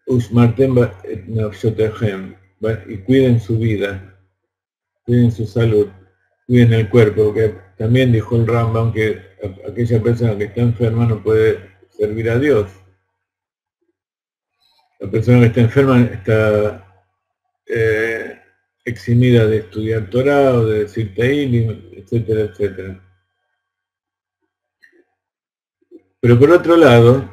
Ushmartem et nafshotechem, y cuiden su vida, cuiden su salud, cuiden el cuerpo, porque también dijo el Rambam que aquella persona que está enferma no puede servir a Dios. La persona que está enferma está eximida de estudiar Torah o de decir Tehilim, etcétera, etcétera. Pero por otro lado,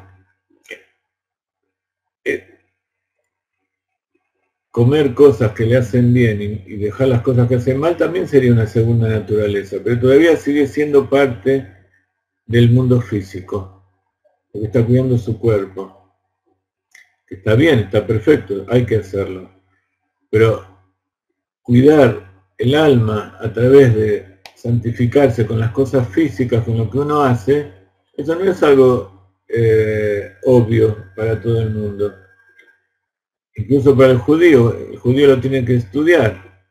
comer cosas que le hacen bien y dejar las cosas que hacen mal también sería una segunda naturaleza, pero todavía sigue siendo parte del mundo físico, porque está cuidando su cuerpo. Está bien, está perfecto, hay que hacerlo. Pero cuidar el alma a través de santificarse con las cosas físicas, con lo que uno hace, eso no es algo obvio para todo el mundo. Incluso para el judío lo tiene que estudiar.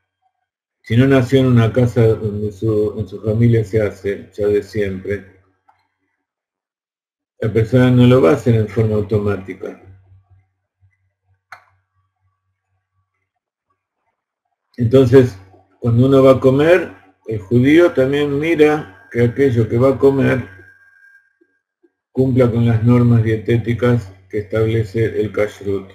Si no nació en una casa donde en su familia se hace ya de siempre, la persona no lo va a hacer en forma automática. Entonces, cuando uno va a comer, el judío también mira que aquello que va a comer cumpla con las normas dietéticas que establece el kashrut.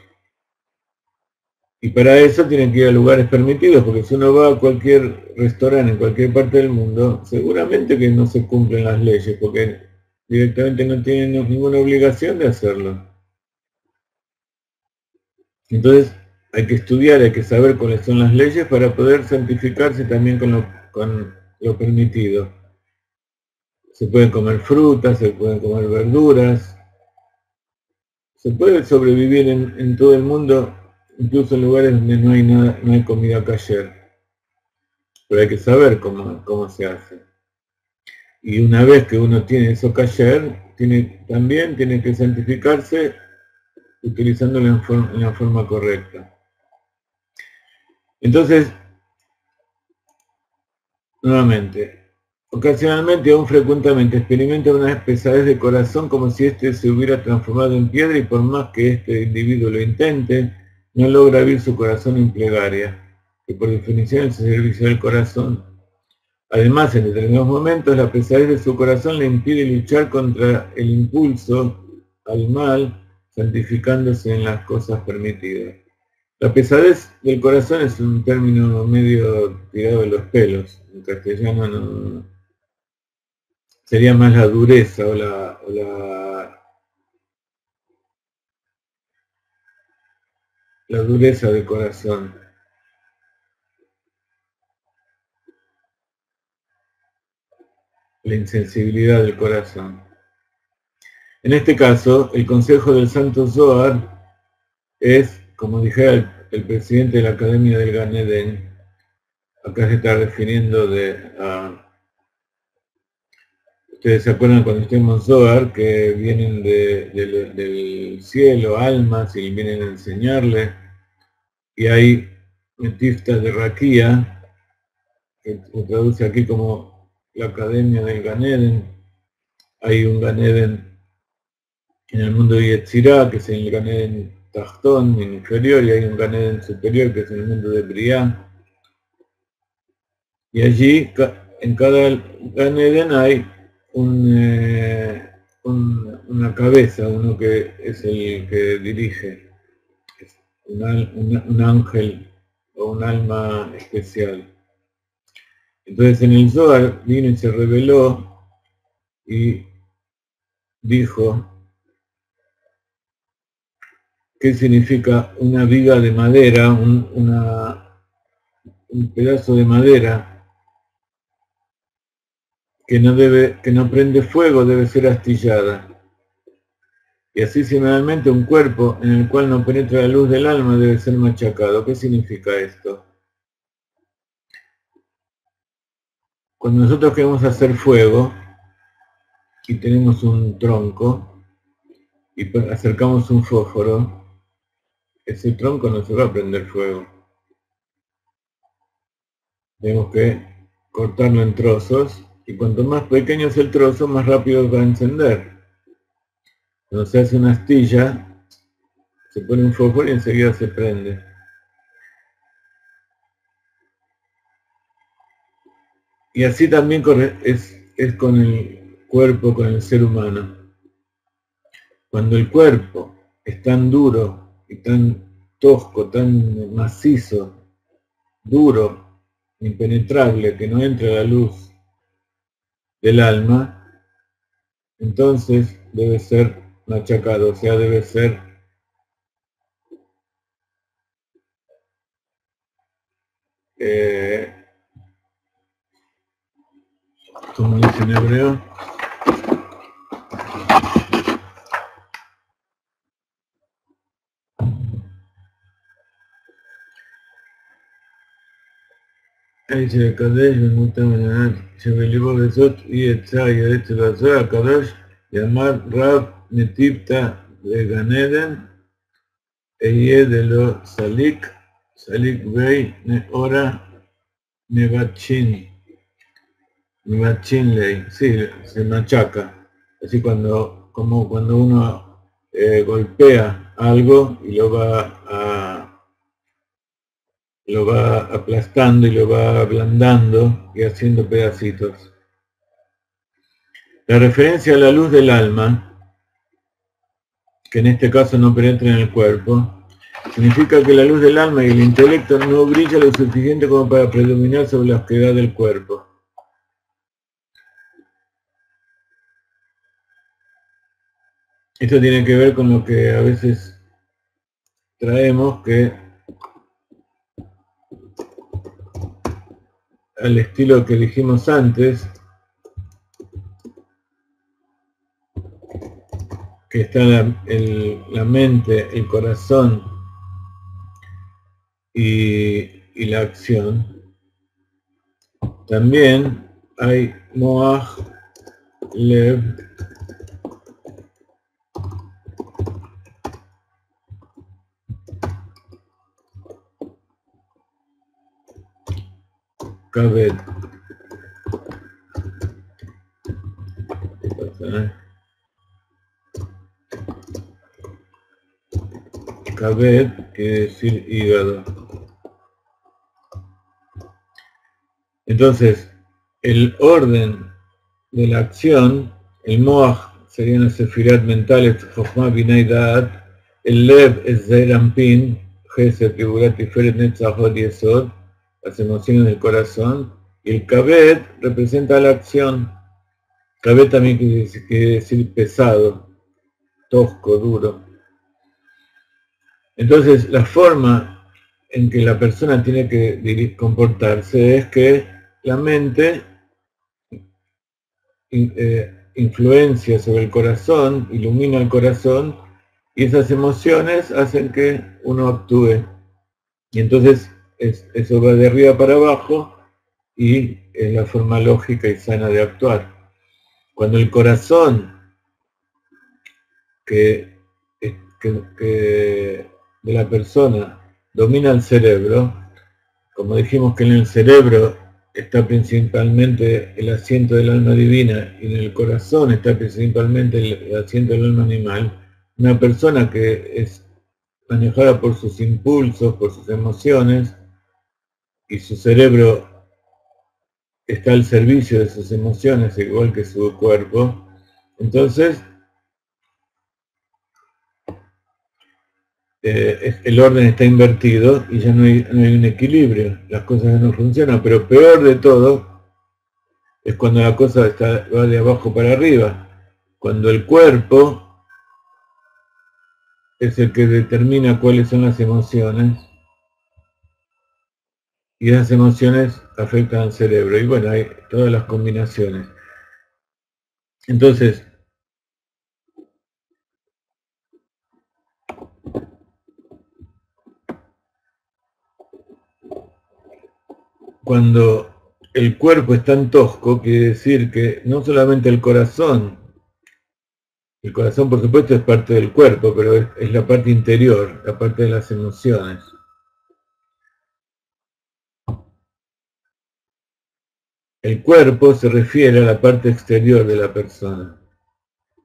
Y para eso tienen que ir a lugares permitidos, porque si uno va a cualquier restaurante en cualquier parte del mundo, seguramente que no se cumplen las leyes, porque directamente no tienen ninguna obligación de hacerlo. Entonces hay que estudiar, hay que saber cuáles son las leyes para poder santificarse también con lo permitido. Se pueden comer frutas, se pueden comer verduras, se puede sobrevivir en todo el mundo, incluso en lugares donde no hay comida kasher. Pero hay que saber cómo se hace. Y una vez que uno tiene eso kasher, también tiene que santificarse utilizándolo en la forma correcta. Entonces, nuevamente, ocasionalmente, aún frecuentemente, experimenta una pesadez de corazón como si éste se hubiera transformado en piedra, y por más que este individuo lo intente, no logra abrir su corazón en plegaria, que por definición es el servicio del corazón. Además, en determinados momentos, la pesadez de su corazón le impide luchar contra el impulso al mal, santificándose en las cosas permitidas. La pesadez del corazón es un término medio tirado de los pelos. En castellano no, sería más la dureza o la la dureza del corazón. La insensibilidad del corazón. En este caso, el consejo del Santo Zohar es, como dijera el presidente de la Academia del Gan Eden, acá se está refiriendo ustedes se acuerdan cuando estemos Zohar, que vienen del cielo, almas, y vienen a enseñarle, y hay Metifta de Raquía, que se traduce aquí como la Academia del Gan Eden. Hay un Gan Eden en el mundo de Yetzirah, que es el Gan Eden Tachtón, inferior, y hay un Gan Eden superior, que es el mundo de Briah. Y allí, en cada Gan Eden hay una cabeza, uno que es el que dirige, un ángel o un alma especial. Entonces en el Zohar vino y se reveló y dijo qué significa una viga de madera, un pedazo de madera que no prende fuego, debe ser astillada. Y así similarmente un cuerpo en el cual no penetra la luz del alma debe ser machacado. ¿Qué significa esto? Cuando nosotros queremos hacer fuego y tenemos un tronco y acercamos un fósforo, ese tronco no se va a prender fuego. Tenemos que cortarlo en trozos y cuanto más pequeño es el trozo, más rápido va a encender. Cuando se hace una astilla, se pone un fósforo y enseguida se prende. Y así también es con el cuerpo, con el ser humano. Cuando el cuerpo es tan duro y tan tosco, tan macizo, duro, impenetrable, que no entra la luz del alma, entonces debe ser machacado, o sea, debe ser como dice en hebreo, dice Kadesh, Shebelibo Besot y Etza y Eretz Lazar, Kadosh, llamar Rab Netipta de Gan Eden, Eye de lo Salik Bey, Neora, Nebachin Ley, sí, se machaca, así como cuando uno golpea algo y lo va aplastando y lo va ablandando y haciendo pedacitos. La referencia a la luz del alma, que en este caso no penetra en el cuerpo, significa que la luz del alma y el intelecto no brilla lo suficiente como para predominar sobre la oscuridad del cuerpo. Esto tiene que ver con lo que a veces traemos, que al estilo que dijimos antes, que está la mente, el corazón y la acción. También hay Moach, Lev, Kaved. Kaved quiere decir hígado. Entonces, el orden de la acción, el Moach serían las sefirat mentales, Chochmah, Binah y Da'at, el Lev es Zeir Anpin, Gesed, Geburat, Tiferet, Netzach, Hod y Yesod, las emociones del corazón, y el Kaved representa la acción. Kaved también quiere decir pesado, tosco, duro. Entonces, la forma en que la persona tiene que comportarse es que la mente influencia sobre el corazón, ilumina el corazón, y esas emociones hacen que uno actúe. Y entonces eso va de arriba para abajo y es la forma lógica y sana de actuar. Cuando el corazón que de la persona domina el cerebro, como dijimos que en el cerebro está principalmente el asiento del alma divina y en el corazón está principalmente el asiento del alma animal, una persona que es manejada por sus impulsos, por sus emociones, y su cerebro está al servicio de sus emociones, igual que su cuerpo, entonces el orden está invertido y ya no hay un equilibrio, las cosas no funcionan, pero peor de todo es cuando la cosa va de abajo para arriba, cuando el cuerpo es el que determina cuáles son las emociones y esas emociones afectan al cerebro, y bueno, hay todas las combinaciones. Entonces, cuando el cuerpo es tan tosco, quiere decir que no solamente el corazón por supuesto es parte del cuerpo, pero es la parte interior, la parte de las emociones. El cuerpo se refiere a la parte exterior de la persona.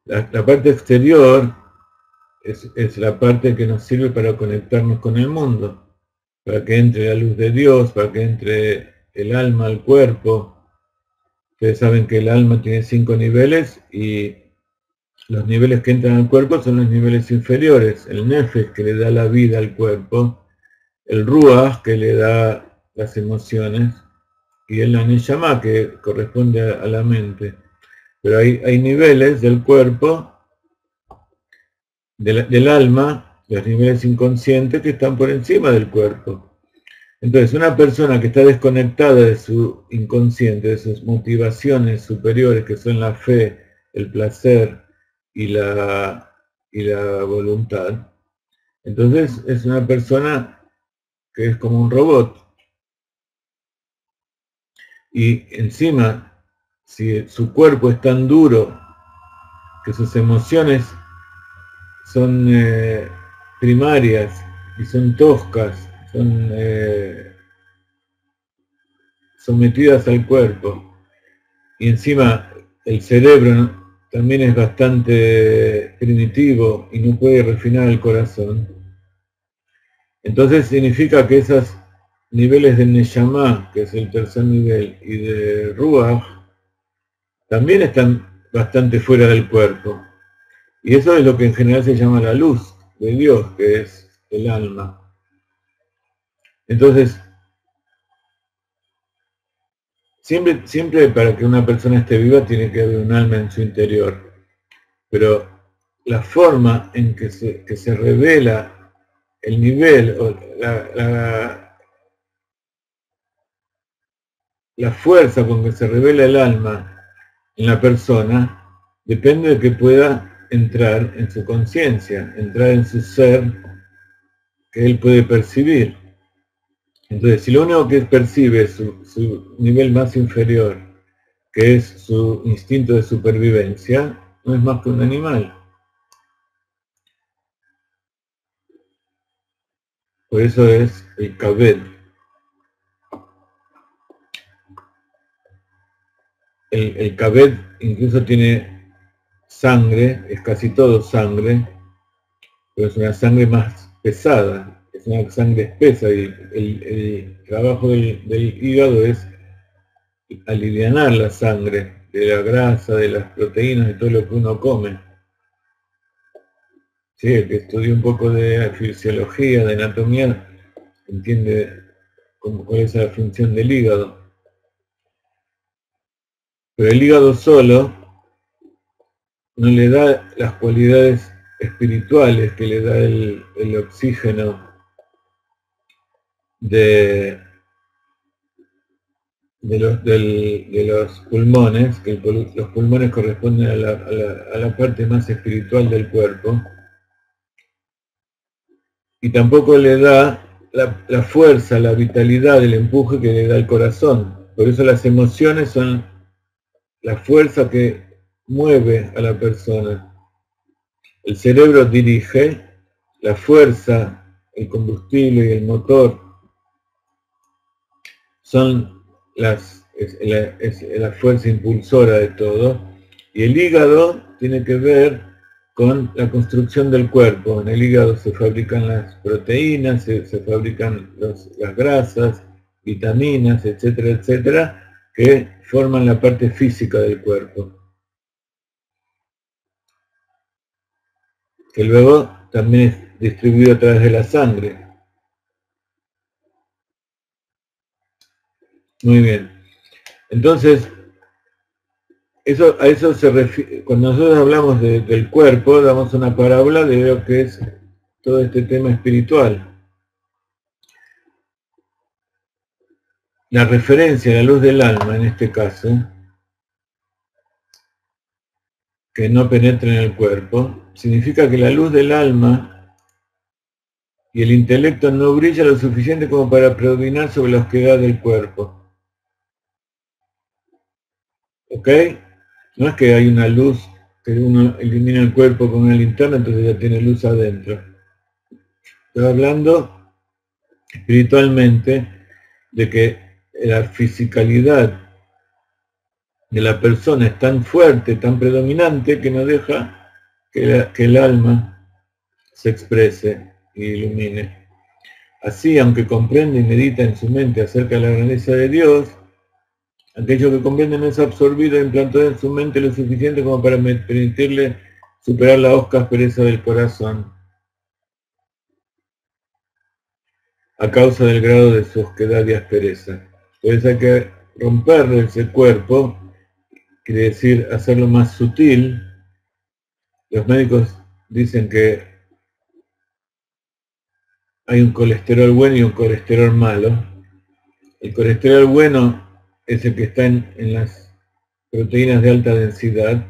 La parte exterior es la parte que nos sirve para conectarnos con el mundo, para que entre la luz de Dios, para que entre el alma al cuerpo. Ustedes saben que el alma tiene 5 niveles y los niveles que entran al cuerpo son los niveles inferiores. El nefesh, que le da la vida al cuerpo, el ruach, que le da las emociones, y el neshama, que corresponde a la mente. Pero hay niveles del cuerpo, del alma, los niveles inconscientes que están por encima del cuerpo. Entonces, una persona que está desconectada de su inconsciente, de sus motivaciones superiores, que son la fe, el placer y la voluntad, entonces es una persona que es como un robot. Y encima, si su cuerpo es tan duro que sus emociones son primarias y son toscas, son sometidas al cuerpo, y encima el cerebro también es bastante primitivo y no puede refinar el corazón, entonces significa que esos niveles de Neshama, que es el tercer nivel, y de Ruach, también están bastante fuera del cuerpo. Y eso es lo que en general se llama la luz de Dios, que es el alma. Entonces, siempre para que una persona esté viva tiene que haber un alma en su interior. Pero la forma en que se revela el nivel o la fuerza con que se revela el alma en la persona depende de que pueda entrar en su conciencia, entrar en su ser que él puede percibir. Entonces, si lo único que percibe es su nivel más inferior, que es su instinto de supervivencia, no es más que un animal. Por eso es el kabed. El kabed incluso tiene sangre, es casi todo sangre, pero es una sangre más pesada, es una sangre espesa, y el trabajo del hígado es alivianar la sangre de la grasa, de las proteínas, de todo lo que uno come. Sí, el que estudia un poco de fisiología, de anatomía, entiende cuál es la función del hígado. Pero el hígado solo no le da las cualidades espirituales que le da el oxígeno de los pulmones, que los pulmones corresponden a la parte más espiritual del cuerpo, y tampoco le da la fuerza, la vitalidad, el empuje que le da el corazón. Por eso las emociones son la fuerza que mueve a la persona. El cerebro dirige, la fuerza, el combustible y el motor son la fuerza impulsora de todo, y el hígado tiene que ver con la construcción del cuerpo. En el hígado se fabrican las proteínas, se fabrican las grasas, vitaminas, etcétera, etcétera, que forman la parte física del cuerpo, que luego también es distribuido a través de la sangre. Muy bien. Entonces, a eso se refiere. Cuando nosotros hablamos del cuerpo, damos una parábola de lo que es todo este tema espiritual. La referencia a la luz del alma, en este caso, que no penetra en el cuerpo, significa que la luz del alma y el intelecto no brilla lo suficiente como para predominar sobre la oscuridad del cuerpo. ¿Ok? No es que hay una luz que uno ilumina el cuerpo con una linterna, entonces ya tiene luz adentro. Estoy hablando espiritualmente de que la fisicalidad de la persona es tan fuerte, tan predominante, que no deja que el alma se exprese y ilumine. Así, aunque comprende y medita en su mente acerca de la grandeza de Dios, aquello que comprende no es absorbido e implantado en su mente lo suficiente como para permitirle superar la hosca aspereza del corazón, a causa del grado de su osquedad y aspereza. Por eso hay que romperle ese cuerpo, quiere decir hacerlo más sutil. Los médicos dicen que hay un colesterol bueno y un colesterol malo. El colesterol bueno es el que está en las proteínas de alta densidad.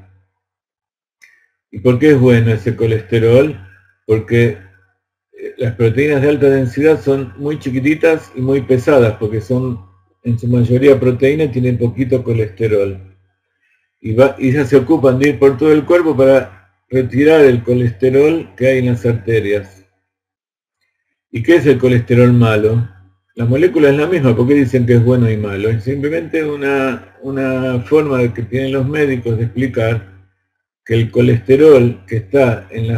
¿Y por qué es bueno ese colesterol? Porque las proteínas de alta densidad son muy chiquititas y muy pesadas, porque son en su mayoría proteínas y tienen poquito colesterol. Y ellas se ocupan de ir por todo el cuerpo para retirar el colesterol que hay en las arterias. ¿Y qué es el colesterol malo? La molécula es la misma, ¿por qué dicen que es bueno y malo? Es simplemente una forma que tienen los médicos de explicar que el colesterol que está en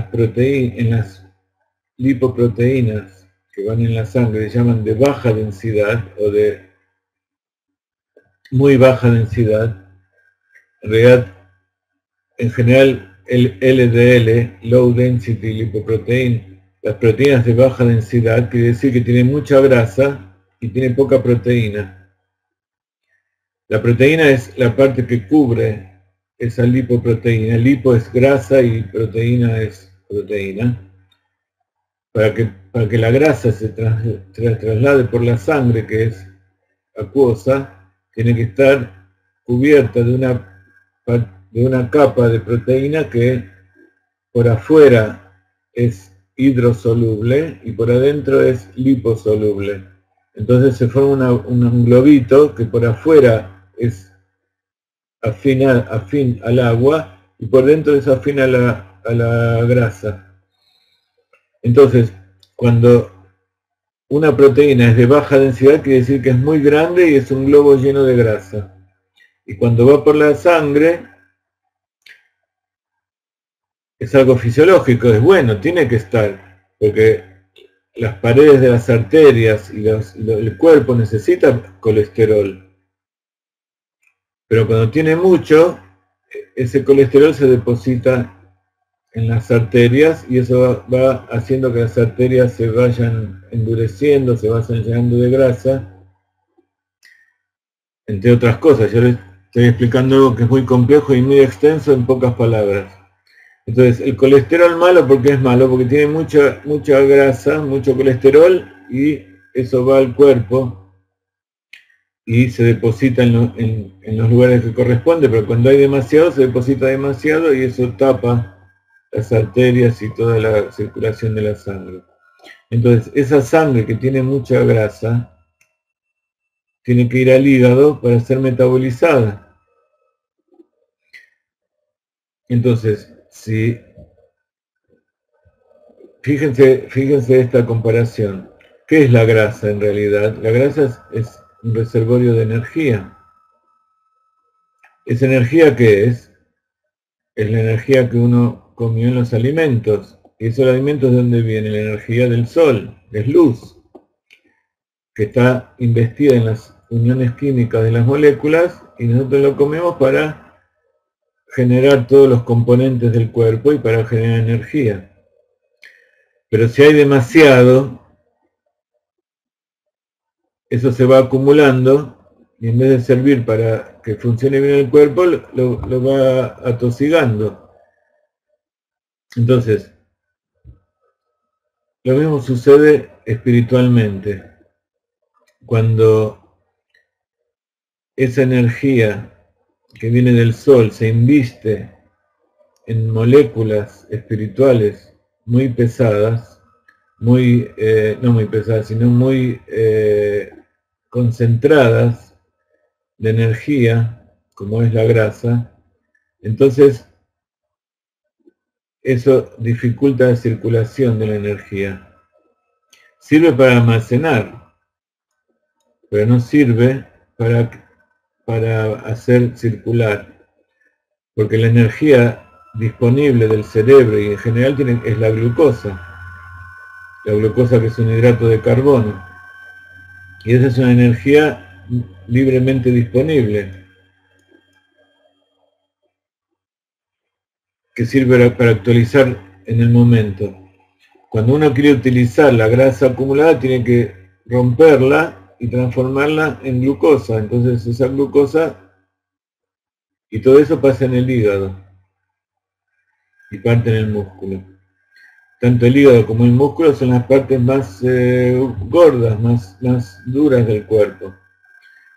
las lipoproteínas que van en la sangre, se llaman de baja densidad o de muy baja densidad. En realidad, en general, el LDL, Low Density Lipoprotein, las proteínas de baja densidad, quiere decir que tienen mucha grasa y tiene poca proteína. La proteína es la parte que cubre esa lipoproteína. Lipo es grasa y proteína es proteína. Para que la grasa se traslade por la sangre, que es acuosa, tiene que estar cubierta de una capa de proteína que por afuera es hidrosoluble y por adentro es liposoluble. Entonces se forma un globito que por afuera es afín al agua y por dentro es afín a la grasa. Entonces, cuando una proteína es de baja densidad, quiere decir que es muy grande y es un globo lleno de grasa. Y cuando va por la sangre, es algo fisiológico, es bueno, tiene que estar, porque las paredes de las arterias y el cuerpo necesitan colesterol. Pero cuando tiene mucho, ese colesterol se deposita en las arterias y eso va haciendo que las arterias se vayan endureciendo, se vayan llenando de grasa, entre otras cosas. Yo les estoy explicando algo que es muy complejo y muy extenso en pocas palabras. Entonces, el colesterol malo, ¿porque es malo? Porque tiene mucha grasa, mucho colesterol, y eso va al cuerpo y se deposita en los lugares que corresponde, pero cuando hay demasiado, se deposita demasiado y eso tapa las arterias y toda la circulación de la sangre. Entonces, esa sangre que tiene mucha grasa, tiene que ir al hígado para ser metabolizada. Entonces, si fíjense esta comparación. ¿Qué es la grasa en realidad? La grasa es un reservorio de energía. ¿Esa energía qué es? Es la energía que uno comió en los alimentos. ¿Y esos alimentos de dónde viene? La energía del sol, es luz, que está investida en las uniones químicas de las moléculas y nosotros lo comemos para generar todos los componentes del cuerpo y para generar energía. Pero si hay demasiado, eso se va acumulando y en vez de servir para que funcione bien el cuerpo, lo va atosigando. Entonces, lo mismo sucede espiritualmente. Cuando esa energía que viene del sol se inviste en moléculas espirituales muy pesadas, no muy pesadas, sino muy concentradas de energía, como es la grasa, entonces eso dificulta la circulación de la energía. Sirve para almacenar, pero no sirve para hacer circular, porque la energía disponible del cerebro y en general es la glucosa que es un hidrato de carbono, y esa es una energía libremente disponible, que sirve para actualizar en el momento. Cuando uno quiere utilizar la grasa acumulada, tiene que romperla y transformarla en glucosa. Entonces esa glucosa, y todo eso pasa en el hígado y parte en el músculo. Tanto el hígado como el músculo son las partes más gordas, más duras del cuerpo.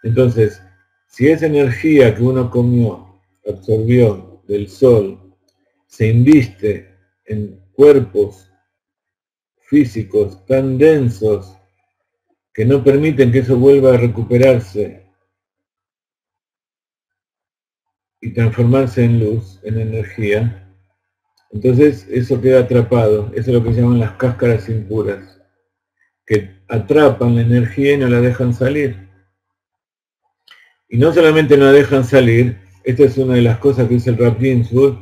Entonces, si esa energía que uno comió, absorbió del sol, se inviste en cuerpos físicos tan densos que no permiten que eso vuelva a recuperarse y transformarse en luz, en energía, entonces eso queda atrapado. Eso es lo que llaman las cáscaras impuras, que atrapan la energía y no la dejan salir. Y no solamente no la dejan salir, esta es una de las cosas que dice el Rav Ginsburg,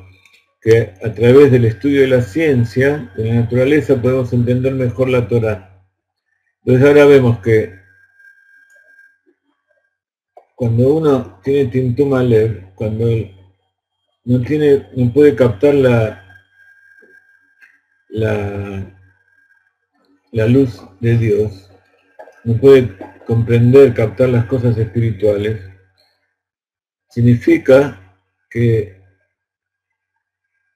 que a través del estudio de la ciencia, de la naturaleza, podemos entender mejor la Torá. Entonces ahora vemos que cuando uno tiene Timtum Alev, cuando no puede captar la luz de Dios, no puede comprender, captar las cosas espirituales, significa que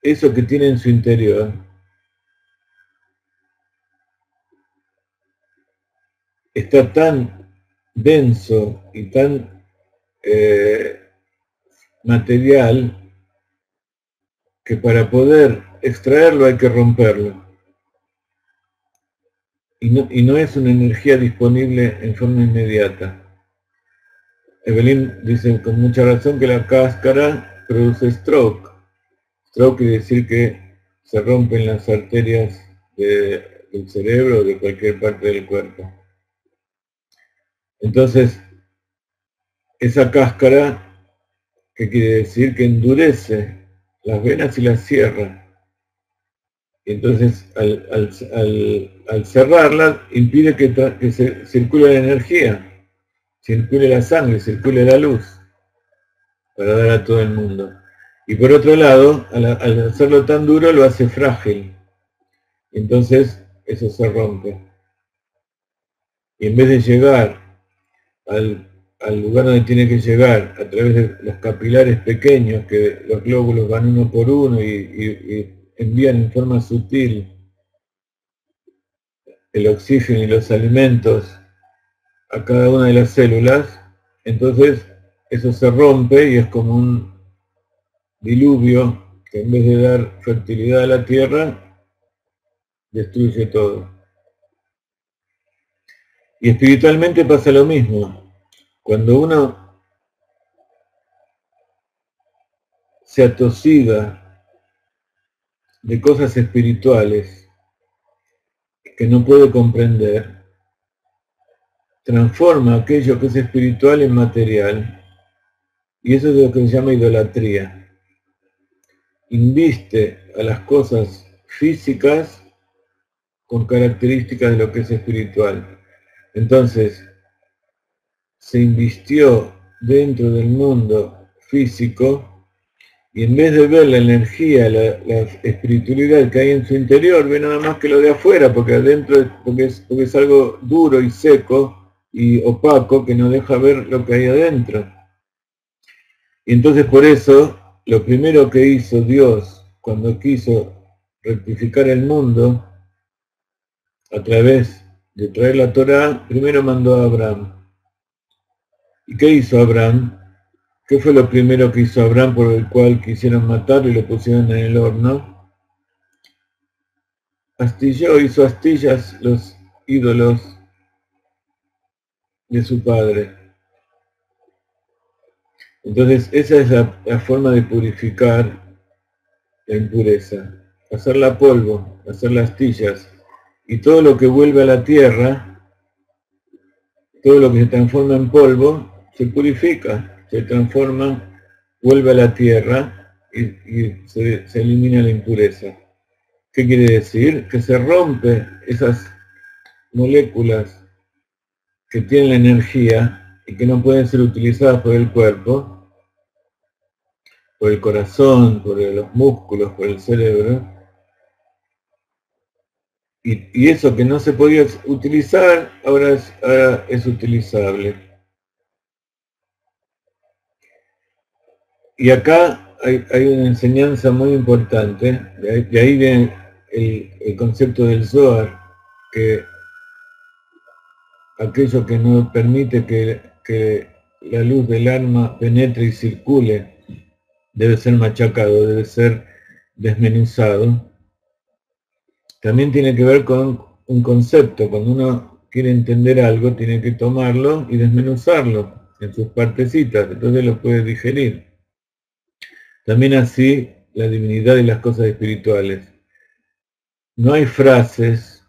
eso que tiene en su interior está tan denso y tan material que para poder extraerlo hay que romperlo. Y no es una energía disponible en forma inmediata. Evelyn dice con mucha razón que la cáscara produce stroke. Stroke quiere decir que se rompen las arterias del cerebro o de cualquier parte del cuerpo. Entonces, esa cáscara, ¿qué quiere decir? Que endurece las venas y las cierra. Y entonces, al cerrarlas, impide que se circule la energía, circule la sangre, circule la luz, para dar a todo el mundo. Y por otro lado, al hacerlo tan duro, lo hace frágil. Entonces, eso se rompe. Y en vez de llegar al lugar donde tiene que llegar, a través de los capilares pequeños, que los glóbulos van uno por uno y envían en forma sutil el oxígeno y los alimentos a cada una de las células, entonces eso se rompe y es como un diluvio que en vez de dar fertilidad a la tierra, destruye todo. Y espiritualmente pasa lo mismo. Cuando uno se atosiga de cosas espirituales que no puede comprender, transforma aquello que es espiritual en material, y eso es lo que se llama idolatría. Inviste a las cosas físicas con características de lo que es espiritual. Entonces, se invistió dentro del mundo físico, y en vez de ver la energía, la espiritualidad que hay en su interior, ve nada más que lo de afuera, porque adentro porque es algo duro y seco y opaco que no deja ver lo que hay adentro. Y entonces por eso, lo primero que hizo Dios cuando quiso rectificar el mundo, a través de traer la Torá, primero mandó a Abraham. ¿Y qué hizo Abraham? ¿Qué fue lo primero que hizo Abraham por el cual quisieron matarlo y lo pusieron en el horno? Astilló, hizo astillas los ídolos de su padre. Entonces esa es la forma de purificar la impureza. Hacerla polvo, hacer astillas. Y todo lo que vuelve a la tierra, todo lo que se transforma en polvo, se purifica, se transforma, vuelve a la tierra y se elimina la impureza. ¿Qué quiere decir? Que se rompe esas moléculas que tienen la energía y que no pueden ser utilizadas por el cuerpo, por el corazón, por los músculos, por el cerebro. Y eso que no se podía utilizar, ahora es utilizable. Y acá hay una enseñanza muy importante, de ahí viene el concepto del Zohar, que aquello que no permite que la luz del alma penetre y circule, debe ser machacado, debe ser desmenuzado. También tiene que ver con un concepto. Cuando uno quiere entender algo, tiene que tomarlo y desmenuzarlo en sus partecitas, entonces lo puede digerir. También así la divinidad y las cosas espirituales. No hay frases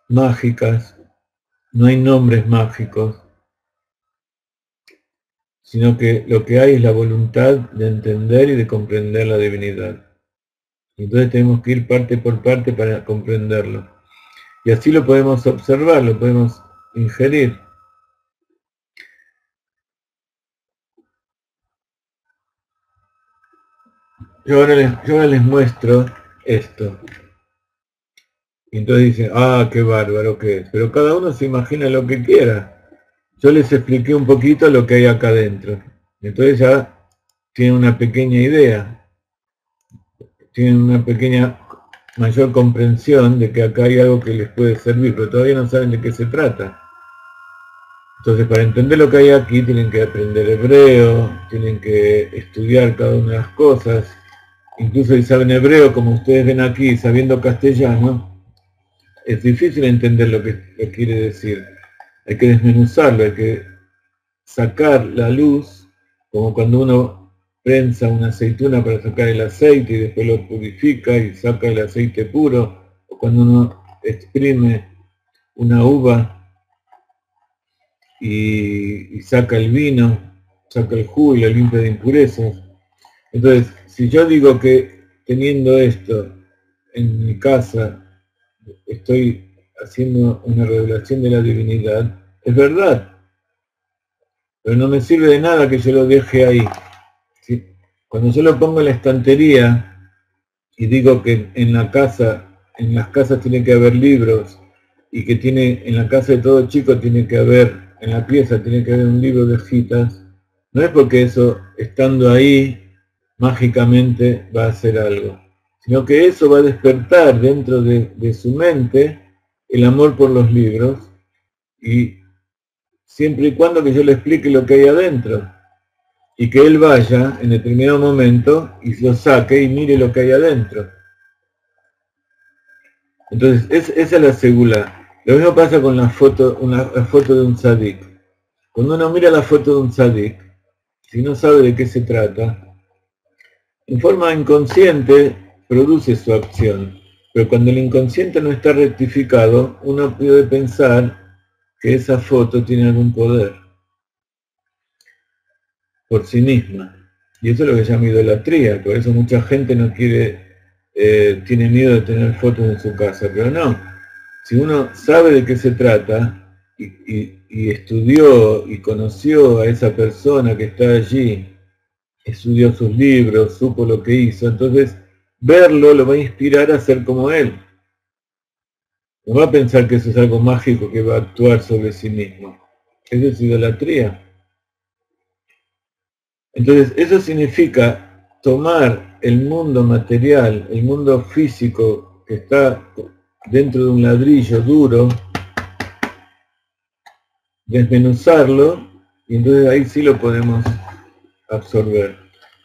mágicas, no hay nombres mágicos, sino que lo que hay es la voluntad de entender y de comprender la divinidad. Entonces tenemos que ir parte por parte para comprenderlo. Y así lo podemos observar, lo podemos ingerir. Yo ahora les muestro esto. Y entonces dicen, ah, qué bárbaro que es. Pero cada uno se imagina lo que quiera. Yo les expliqué un poquito lo que hay acá adentro. Entonces ya tienen una pequeña idea. Tienen una pequeña mayor comprensión de que acá hay algo que les puede servir, pero todavía no saben de qué se trata. Entonces, para entender lo que hay aquí, tienen que aprender hebreo, tienen que estudiar cada una de las cosas. Incluso si saben hebreo, como ustedes ven aquí, sabiendo castellano, es difícil entender lo que quiere decir. Hay que desmenuzarlo, hay que sacar la luz, como cuando uno prensa una aceituna para sacar el aceite y después lo purifica y saca el aceite puro, o cuando uno exprime una uva y saca el vino, saca el jugo y lo limpia de impurezas. Entonces, si yo digo que teniendo esto en mi casa estoy haciendo una revelación de la divinidad, es verdad, pero no me sirve de nada que yo lo deje ahí. ¿Sí? Cuando yo lo pongo en la estantería y digo que en las casas tiene que haber libros, y que en la casa de todo chico tiene que haber, en la pieza tiene que haber un libro de citas, no es porque eso, estando ahí, mágicamente va a hacer algo, sino que eso va a despertar dentro de su mente el amor por los libros, y siempre y cuando que yo le explique lo que hay adentro, y que él vaya en determinado momento y lo saque y mire lo que hay adentro. Entonces, esa es la segula. Lo mismo pasa con la foto de un tzadik. Cuando uno mira la foto de un tzadik, si no sabe de qué se trata, en forma inconsciente produce su acción. Pero cuando el inconsciente no está rectificado, uno puede pensar que esa foto tiene algún poder por sí misma. Y eso es lo que se llama idolatría. Por eso mucha gente no quiere, tiene miedo de tener fotos en su casa. Pero no, si uno sabe de qué se trata y estudió y conoció a esa persona que está allí, estudió sus libros, supo lo que hizo, entonces verlo lo va a inspirar a ser como él. No va a pensar que eso es algo mágico que va a actuar sobre sí mismo. Eso es idolatría. Entonces, eso significa tomar el mundo material, el mundo físico que está dentro de un ladrillo duro, desmenuzarlo, y entonces ahí sí lo podemos absorber.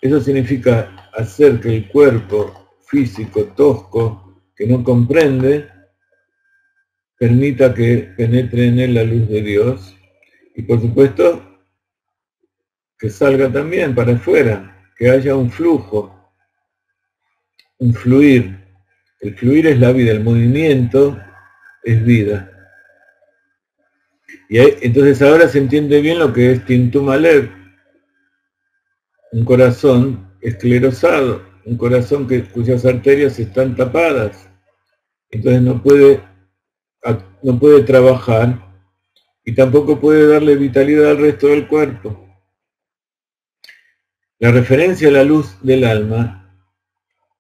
Eso significa hacer que el cuerpo físico tosco, que no comprende, permita que penetre en él la luz de Dios, y por supuesto que salga también para afuera, que haya un flujo, un fluir. El fluir es la vida, el movimiento es vida. Y entonces ahora se entiende bien lo que es Tintum Alev, un corazón esclerosado, un corazón cuyas arterias están tapadas, entonces no puede trabajar y tampoco puede darle vitalidad al resto del cuerpo. La referencia a la luz del alma,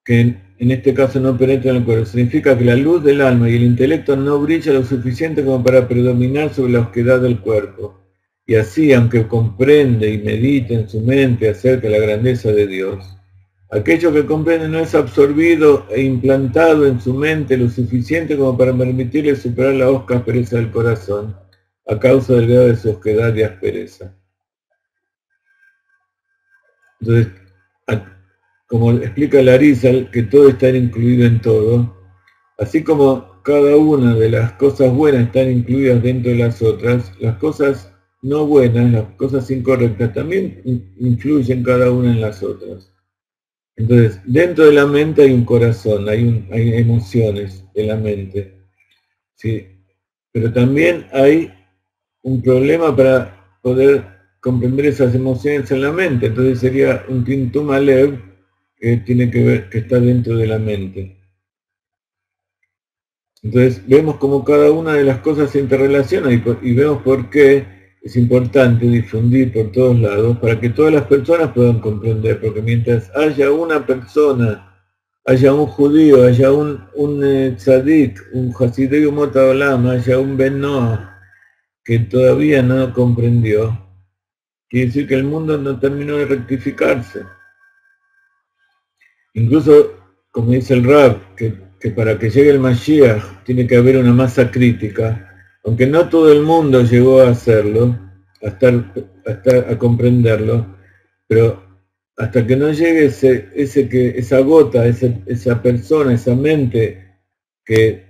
que en este caso no penetra en el cuerpo, significa que la luz del alma y el intelecto no brilla lo suficiente como para predominar sobre la oscuridad del cuerpo. Y así, aunque comprende y medita en su mente acerca de la grandeza de Dios, aquello que comprende no es absorbido e implantado en su mente lo suficiente como para permitirle superar la hosca aspereza del corazón, a causa del grado de su osquedad y aspereza. Entonces, como explica Larizal, que todo está incluido en todo, así como cada una de las cosas buenas están incluidas dentro de las otras, las cosas no buenas, las cosas incorrectas, también influyen cada una en las otras. Entonces, dentro de la mente hay un corazón, hay emociones de la mente, ¿sí? Pero también hay un problema para poder comprender esas emociones en la mente. Entonces sería un Tintum Alev que tiene que ver, que está dentro de la mente. Entonces vemos cómo cada una de las cosas se interrelaciona y vemos por qué es importante difundir por todos lados para que todas las personas puedan comprender, porque mientras haya una persona, haya un judío, haya un tzadik, un Hasidei Umot Haolam, haya un Ben Noah que todavía no comprendió, quiere decir que el mundo no terminó de rectificarse. Incluso, como dice el Rab, que para que llegue el Mashiach tiene que haber una masa crítica, aunque no todo el mundo llegó a hacerlo, a comprenderlo, pero hasta que no llegue esa gota, esa persona, esa mente que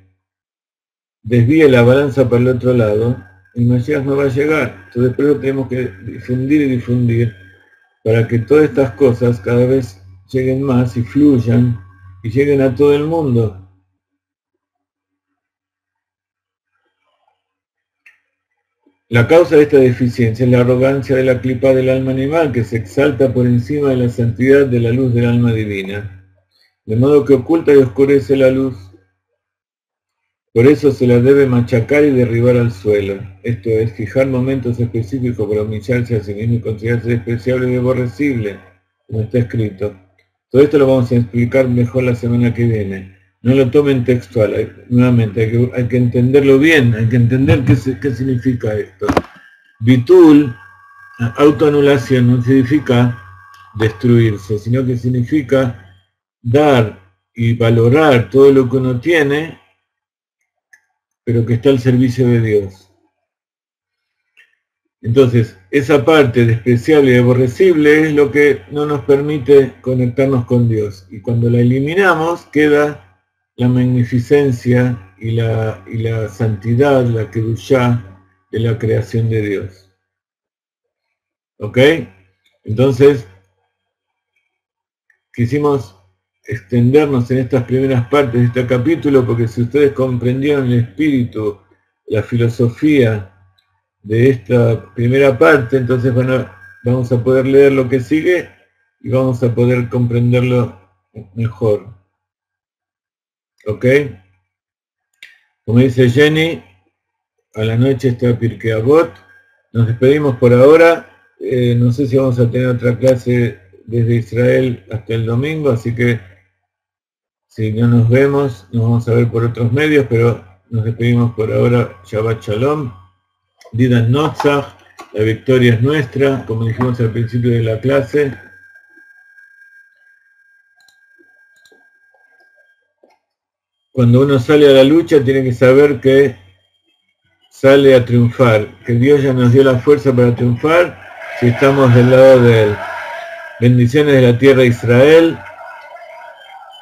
desvíe la balanza para el otro lado, el Mashiach no va a llegar. Entonces por eso tenemos que difundir y difundir para que todas estas cosas cada vez lleguen más y fluyan y lleguen a todo el mundo. La causa de esta deficiencia es la arrogancia de la clipa del alma animal, que se exalta por encima de la santidad de la luz del alma divina, de modo que oculta y oscurece la luz. Por eso se la debe machacar y derribar al suelo, esto es, fijar momentos específicos para humillarse a sí mismo y considerarse despreciable y aborrecible, como está escrito. Todo esto lo vamos a explicar mejor la semana que viene. No lo tomen textual, nuevamente, hay que entenderlo bien, hay que entender qué significa esto. Bitul, autoanulación, no significa destruirse, sino que significa dar y valorar todo lo que uno tiene, pero que está al servicio de Dios. Entonces, esa parte despreciable y aborrecible es lo que no nos permite conectarnos con Dios. Y cuando la eliminamos, queda la magnificencia y la santidad, la kedushá de la creación de Dios. ¿Ok? Entonces, quisimos extendernos en estas primeras partes de este capítulo, porque si ustedes comprendieron el espíritu, la filosofía de esta primera parte, entonces vamos a poder leer lo que sigue y vamos a poder comprenderlo mejor. ¿Ok? Como dice Jenny, a la noche está Pirkei Avot. Nos despedimos por ahora. No sé si vamos a tener otra clase desde Israel hasta el domingo, así que si no nos vemos, nos vamos a ver por otros medios, pero nos despedimos por ahora. Shabbat Shalom. Didan Notzach, la victoria es nuestra, como dijimos al principio de la clase. Cuando uno sale a la lucha tiene que saber que sale a triunfar, que Dios ya nos dio la fuerza para triunfar si estamos del lado de Él. Bendiciones de la tierra de Israel.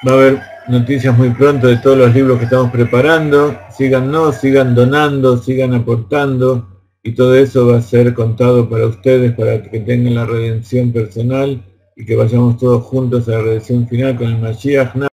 Va a haber noticias muy pronto de todos los libros que estamos preparando. Síganos, sigan donando, sigan aportando. Y todo eso va a ser contado para ustedes, para que tengan la redención personal y que vayamos todos juntos a la redención final con el Mashiach.